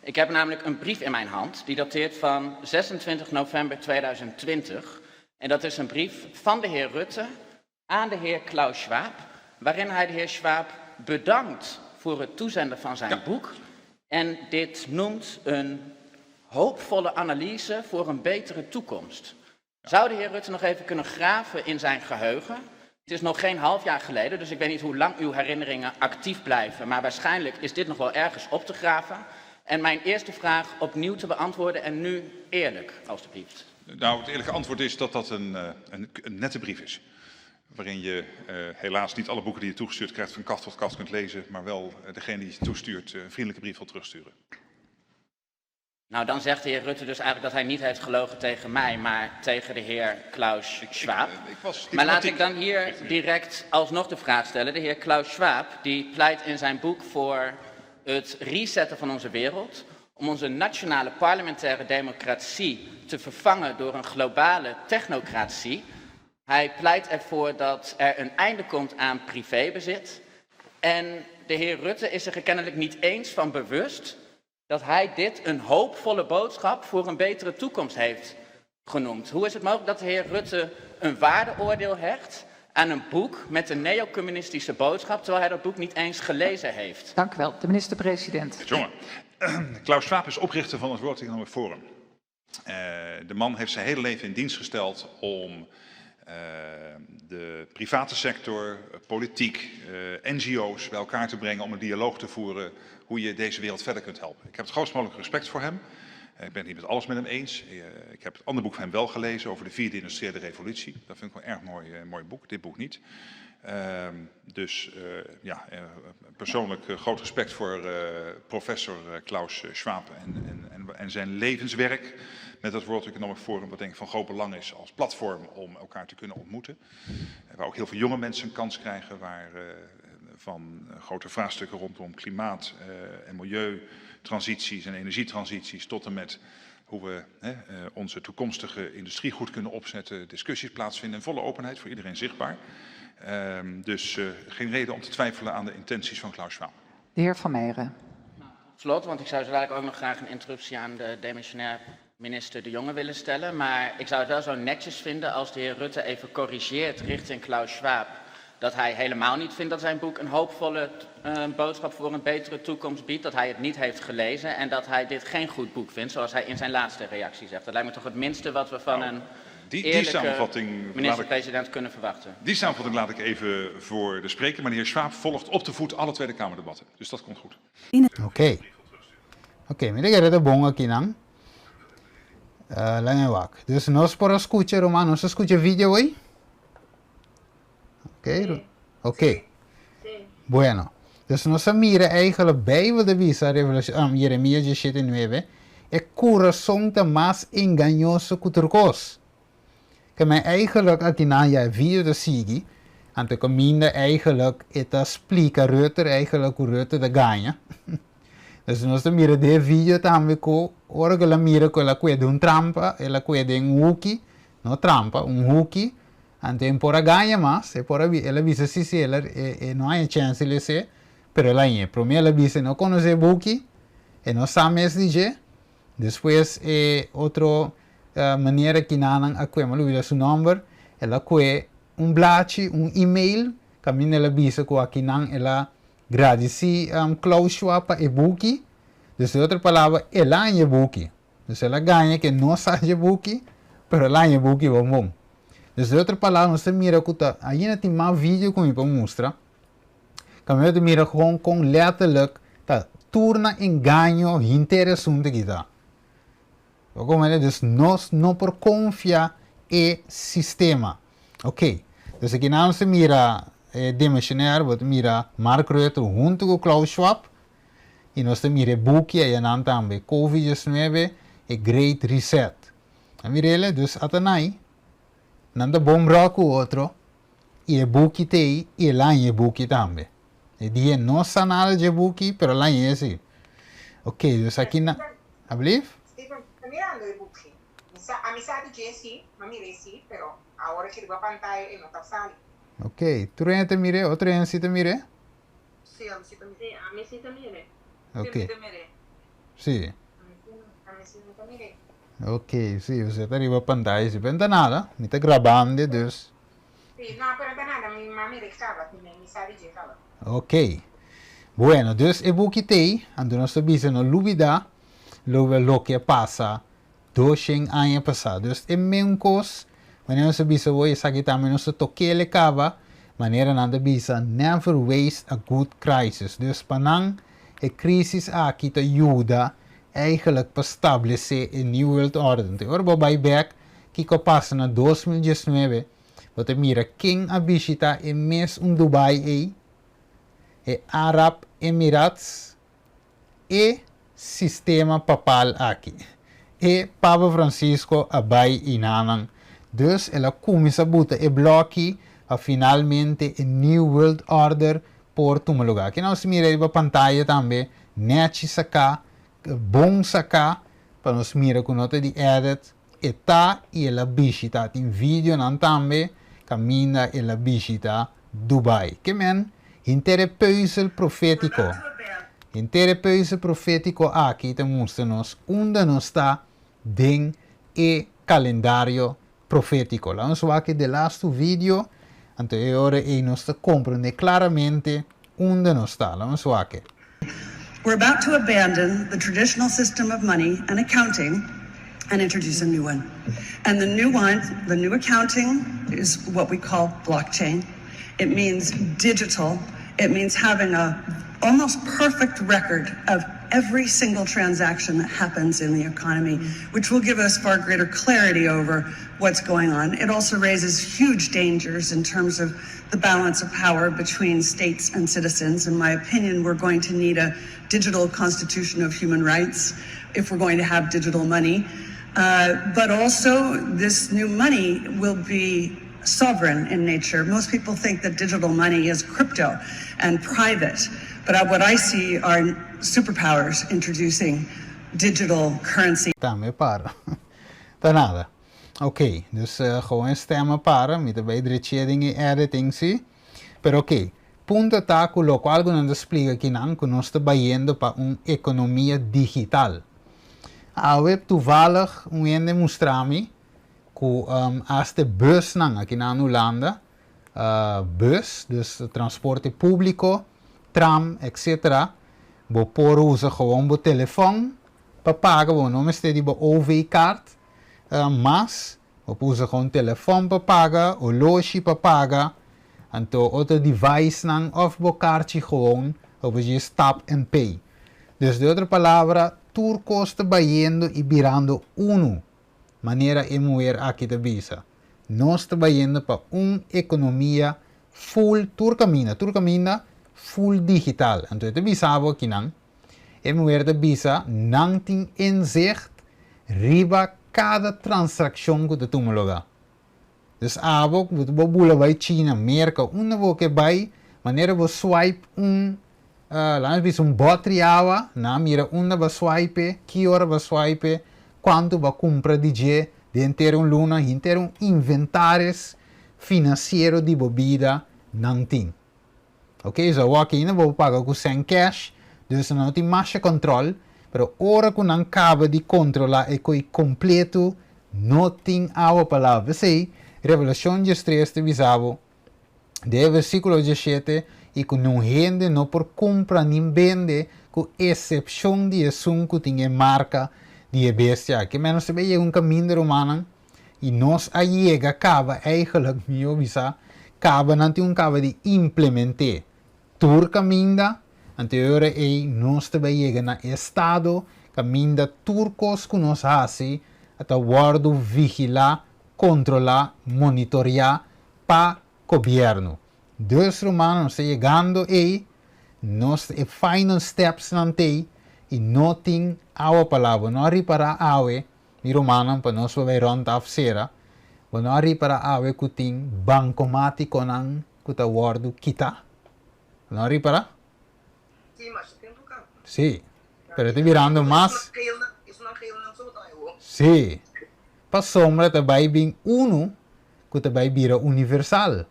Ik heb namelijk een brief in mijn hand, die dateert van 26 november 2020. En dat is een brief van de heer Rutte aan de heer Klaus Schwab, waarin hij de heer Schwab bedankt voor het toezenden van zijn boek. En dit noemt een hoopvolle analyse voor een betere toekomst. Zou de heer Rutte nog even kunnen graven in zijn geheugen? Het is nog geen half jaar geleden, dus ik weet niet hoe lang uw herinneringen actief blijven. Maar waarschijnlijk is dit nog wel ergens op te graven. En mijn eerste vraag opnieuw te beantwoorden en nu eerlijk, alstublieft. Nou, het eerlijke antwoord is dat dat een nette brief is. Waarin je helaas niet alle boeken die je toegestuurd krijgt van kaft tot kaft kunt lezen. Maar wel degene die je toestuurt een vriendelijke brief wil terugsturen. Nou, dan zegt de heer Rutte dus eigenlijk dat hij niet heeft gelogen tegen mij, maar tegen de heer Klaus Schwab. Maar laat ik dan hier direct alsnog de vraag stellen. De heer Klaus Schwab die pleit in zijn boek voor het resetten van onze wereld, om onze nationale parlementaire democratie te vervangen door een globale technocratie. Hij pleit ervoor dat er een einde komt aan privébezit. En de heer Rutte is zich er kennelijk niet eens van bewust dat hij dit een hoopvolle boodschap voor een betere toekomst heeft genoemd. Hoe is het mogelijk dat de heer Rutte een waardeoordeel hecht aan een boek met een neocommunistische boodschap, terwijl hij dat boek niet eens gelezen heeft? Dank u wel. De minister-president. Jongen, Klaus Schwab is oprichter van het World Economic Forum. De man heeft zijn hele leven in dienst gesteld om de private sector, politiek, NGO's bij elkaar te brengen om een dialoog te voeren hoe je deze wereld verder kunt helpen. Ik heb het grootst mogelijke respect voor hem. Ik ben het niet met alles met hem eens. Ik heb het andere boek van hem wel gelezen over de 4e industriële revolutie. Dat vind ik wel een erg mooi boek, dit boek niet. Persoonlijk groot respect voor professor Klaus Schwab en zijn levenswerk met het World Economic Forum, wat denk ik van groot belang is als platform om elkaar te kunnen ontmoeten. Waar ook heel veel jonge mensen een kans krijgen, waar van grote vraagstukken rondom klimaat en milieutransities en energietransities tot en met hoe we onze toekomstige industrie goed kunnen opzetten, discussies plaatsvinden in volle openheid, voor iedereen zichtbaar. Dus geen reden om te twijfelen aan de intenties van Klaus Schwab. De heer Vermeijeren. slot, want ik zou zo dadelijk ook nog graag een interruptie aan de demissionair minister De Jonge willen stellen. Maar ik zou het wel zo netjes vinden als de heer Rutte even corrigeert richting Klaus Schwab. Dat hij helemaal niet vindt dat zijn boek een hoopvolle boodschap voor een betere toekomst biedt. Dat hij het niet heeft gelezen en dat hij dit geen goed boek vindt, zoals hij in zijn laatste reactie zegt. Dat lijkt me toch het minste wat we van een eerlijke minister-president kunnen verwachten. Die samenvatting laat ik even voor de spreker. Maar de heer Schwab volgt op de voet alle Tweede Kamerdebatten. Dus dat komt goed. Oké, mira que era bom aqui, não? Lang en wak. Dus nós por escutar, Romano, nós escuta vídeo hoje? Oké. Bueno. Dus nós mira eigenlijk Bijbel de visa Jeremia 17:9 é coração de mais engañoso que turcos. Que mij eigenlijk aqui na ja vídeo de sigi, ante que minder eigenlijk eta explica Rutte eigenlijk hoe Rutte de ganha. Dus nós mira de vídeo também com ora que ela mira que ela cuida um trampa, ela cuida um hooky, não trampa, um hooky, ante empora ganha mas, ela visa se ela não há chance de ser, pero ela é, primeiro ela visa não conhece hooky, e não sabe mais dizer, depois outra maneira que nanang a cuida, ela seu número, ela cuida bladje, e-mail, caminha ela visa que aqui nang ela agradeci Klaus Schwab e boekie. Dus de outra palavra, ela é boekie. Dus ela ganha que não sabe boekie, pero ela é boekie bom. Dus de outra palavra, nós mira que tá, aí na tem mais vídeo com para mostrar. Caminho de mira com letterlijk, tá torna engano interessante que tá. Como é, dus nós não por confiar e sistema. Ok. Dus aqui nós mira demissionair, wat mira Mark Rutte junto com Klaus Schwab. E nós mira boekje e dan também COVID-19 e Great Reset. A mirele, dus atanai, nanda bom rock o outro, e boekje tei, e lá é boekje também. E die não sanada de boekje, pero lá é assim. Ok, dus aqui na... Ablief? Sto mirando i boekje. A mi sa di sì, ma mi sì, però ora che devo pantalla e non sta sali. Ok, tu te mire, otro en si te mire? Sì, a me si te mire. Ok. Sì. A me si te mire. Ok, sì, você está arriba a pantalla, se pensa nada, me está gravando, dus. Sì, no, però da nada, ma mi restava, mi sa di stava. Ok. Bueno, dus e bukitei, ando nós bisa no lubida, lo que passa 200 anos passado. Dus e mencos, wanneer ze bisa wo isaki tamen no se tokele kava, maneira nanda bisa never waste a good crisis. Dus panang e crisis aqui te ajuda eigenlijk para estabelecer een nieuwe wereldorde. Te orbo bij back, kiko passa na 2019, wat mira king abishita e mes Dubai e Arab Emirates e sistema papal aqui. E Papa Francisco abai inanang. Dus ela começa a botar e bloque a finalmente a new world order por tomar lugar. Aqui nós mira a pantalla também, net sacar, bom sacar, para nós mira com nota de edit, e tá e ela visita em vídeo não também, caminha ela visita Dubai. Que men, interpeuzel profético. Interpeuzel profético aqui te mostra-nos onde nós está den e calendário profético. Vamos ver aqui de laatste vídeo, anterior e nós compreende claramente onde nós está. Vamos ver aqui. We're about to abandon the traditional system of money and accounting and introduce a new one. And the new accounting is what we call blockchain. It means digital. It means having a almost perfect record of every single transaction that happens in the economy, which will give us far greater clarity over what's going on. It also raises huge dangers in terms of the balance of power between states and citizens. In my opinion, we're going to need a digital constitution of human rights if we're going to have digital money. But also, this new money will be sovereign in nature. Most people think that digital money is crypto and private, but what I see are superpowers introducing digital currency. Também para. Tá nada. Ok, dus gewoon stemmen para, met de betere dingen editing zie. Pero ok, punto está com o qual não explica que nós estamos indo para uma economia digital. A web toevallig ende mostrar-me que as de bus aqui na Holanda, bus, dus transporte público, tram, etc. Bo por usa gewoon bo telefoon para pagar, bo não me de bo OV-card, mas bo usa gewoon telefoon para pagar, o loge para pagar, então outro device of bo kaartje gewoon, of je tap and pay. Dus de outra palavra, turco está bayendo e virando uno, maneira de mover aqui da visa. Nós está bayendo para uma economia full turcamina full digital. Então, de bisabo aqui não, e mover da visa não tem inzicht riba cada transação que tu tomologa. Dus abo, você bula vai China, merca, uma boca vai, maneira de swipe lá vis botriava, na mira uma va swipe, que hora va swipe, quanto va compra de je, de luna, inteiro inventários financeiro de bebida, não tem. Ok, so aqui não vou pagar com sem cash, dus não tem mais controle, pero hora que não acaba de controlar e que completo, não tem a palavra. Sei, Revelação 3 te visavo, de versículo 17, e que não rende não por compra nem vende, com exceção de assunto que tem marca de bestia. Que menos se vê um caminho romano, e nós a chega, acaba, eigenlijk, meu visa, acaba não tem caba de implementar. Tur caminho, anterior nós também chega na estado, caminho turcos que nós fazemos, até guardo vigilar, controlar, monitorear para governo. Dus romanos chegando aí, nós final steps nante e não tem a palavra, não reparar a mi romano para nós vai rond afsera, não reparar a que tem bancomático não que tá guardo kita, não reparar? Sim, mas tem um campo. Sim, pero te virando mais. Isso não caiu não sou eu. Sim, para sombra também vem uno que também vira universal.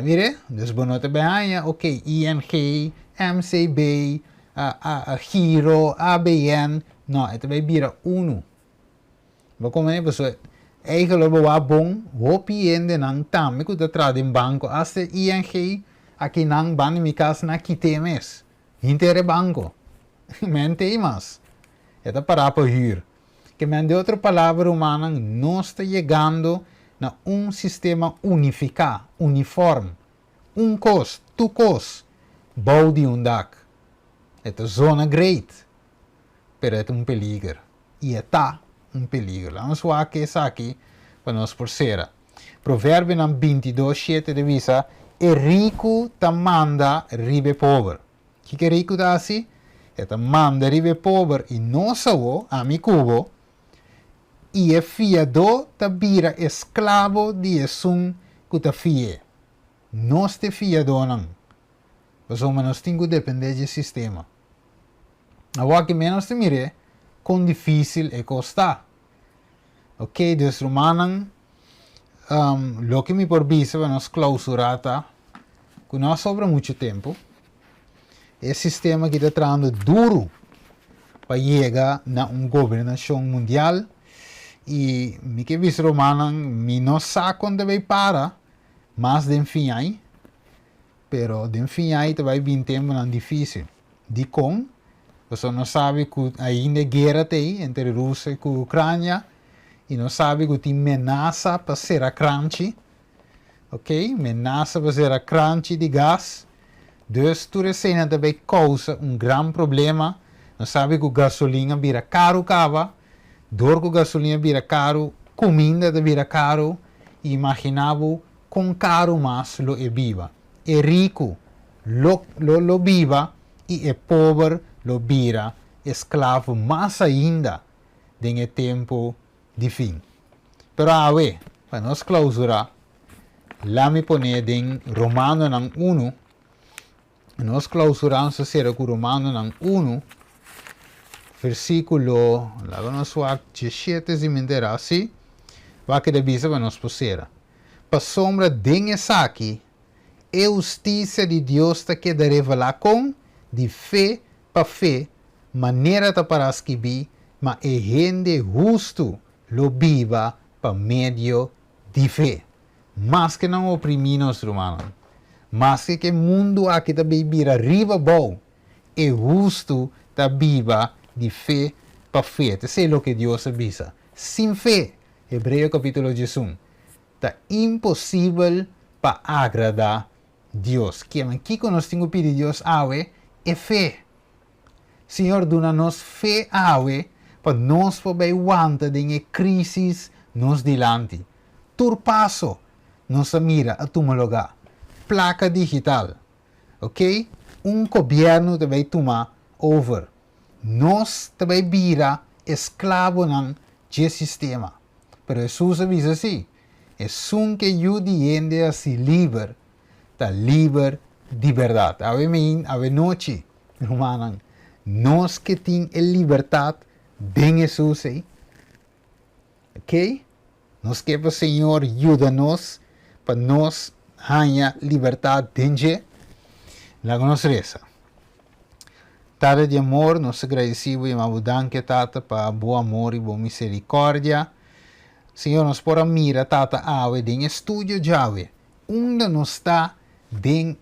Mire, dus benoten bij oké, ING, MCB, Giro, ABN, nou, het bij bira uno. We komen even zo, eigenlijk we wat bon, hopi in de nang tam, ik moet trad in banco, als de ING, aki nang ban in mi casa na kitemes, hintere banco, men temas, het para por huur. Que men de outra palavra humana não está chegando na sistema unificado, uniforme. Cos, tu cos, bouw de dak. Het is zona great, pero het is peligro. E está peligro. Vamos ver que é aqui para nós por ser. Provérbio 22:7 de visa, e rico ta manda ribe pobre. Que é rico tá assim? É manda ribe pobre e não só a mi cubo. E é fiador ta vira esclavo de esum que ta fie. Nós te fiador não. Mas nós temos que depender do sistema. Agora que menos te mire, com difícil é custar. Ok, dus romanan, lo que me por visa, nós clausurata, que não sobra muito tempo. É sistema que está trazendo duro para chegar na governação mundial. E me que vis romanan, me não sabe quando vai parar, mas de fim aí, pero de fim aí vai vir tempo não difícil. De com, você não sabe que ainda guerra tem entre Rússia e Ucrânia, e não sabe que tem ameaça para ser a crunch, ok? Ameaça para ser a crunch de gás. Dus tudo isso também causa grande problema. Não sabe que gasolina vira caro, dor que gasolina vira caro, comida vira caro, e imaginava com caro mais lo é viva. É rico lo viva e é pobre lo vira escravo mais ainda em tempo de fim. Pero para nós clausurar, lá me pone em Romano 1, nós clausuramos será com Romano 1, versículo, lá nós vamos 17 se me entera assim, vai que devisa para nós posera. Para sombra de essa aqui, a justiça de Deus está que revelar com de fé para fé, maneira para escrever, mas é gente justo lo viva para meio de fé. Mas que não oprimir nós, humanos. Mas que o mundo aqui também vira riba bom, é justo tá viva de fé para fé. Isso é o que Deus avisa. Sem fé, Hebreu capítulo 11, tá impossível para agradar Deus. Que aqui que nós temos que pedir Deus é fé. Senhor, dona-nos fé para nós poder aguentar de crises nos delante. Turpasso, nos mira a tu lugar. Placa digital, ok? Governo também tomar over. Nós também vira escravo ng sistema. Pero Jesus avisa assim, é sun que eu diende assim livre, tá livre de verdade. Ave noite, irmãos, nós que tem a liberdade de Jesus, ok? Nós que o Senhor ajuda-nos para nós ganhar liberdade dentro da nossa reza. Tata de amor, nós agradecemos e mabudanque, Tata, para bom amor e boa misericórdia. Senhor, nós podemos mirar, Tata, em estúdio Jave, onde nós está em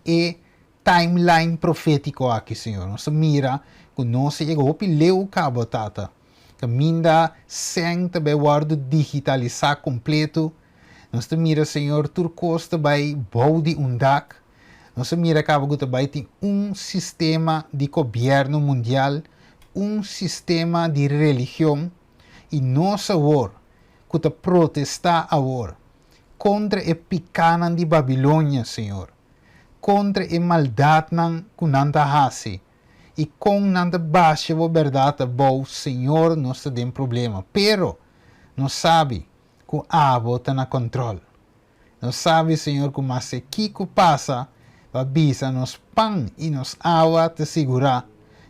timeline profético aqui, Senhor. Nós mira que nós chegou para leu cabo, Tata. Caminha sem também guardo digitalizar completo. Nós mira, Senhor, turcos também body undak. Nós mira cabo que também tem sistema de governo mundial, sistema de religião e nós agora que protestar agora contra a picana de Babilônia, Senhor, contra a maldade que nanta hasi e com nanta baixa a verdade bom, Senhor, nós tem problema. Pero nós sabe que a abo está na controle. Nós sabe, Senhor, que mas aqui que passa babisa nos pão e nos água te segurar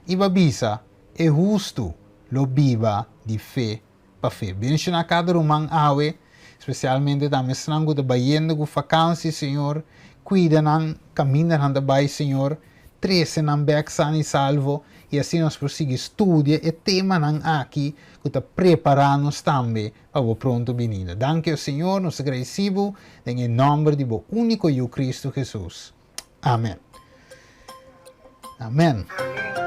e babisa é justo lo viva de fé para fé. Benção a cada irmão awe, especialmente também estrango de baiendo com vacância, Senhor, cuida ng caminho ng bay, Senhor, 13 ng bek sano e salvo e assim nós prosseguimos estudia e tema ng aqui que está preparando-nos também para o pronto venida. Danke ao Senhor, nos agradecemos em nome de o único eu Cristo Jesus. Amém. Amém. Amén.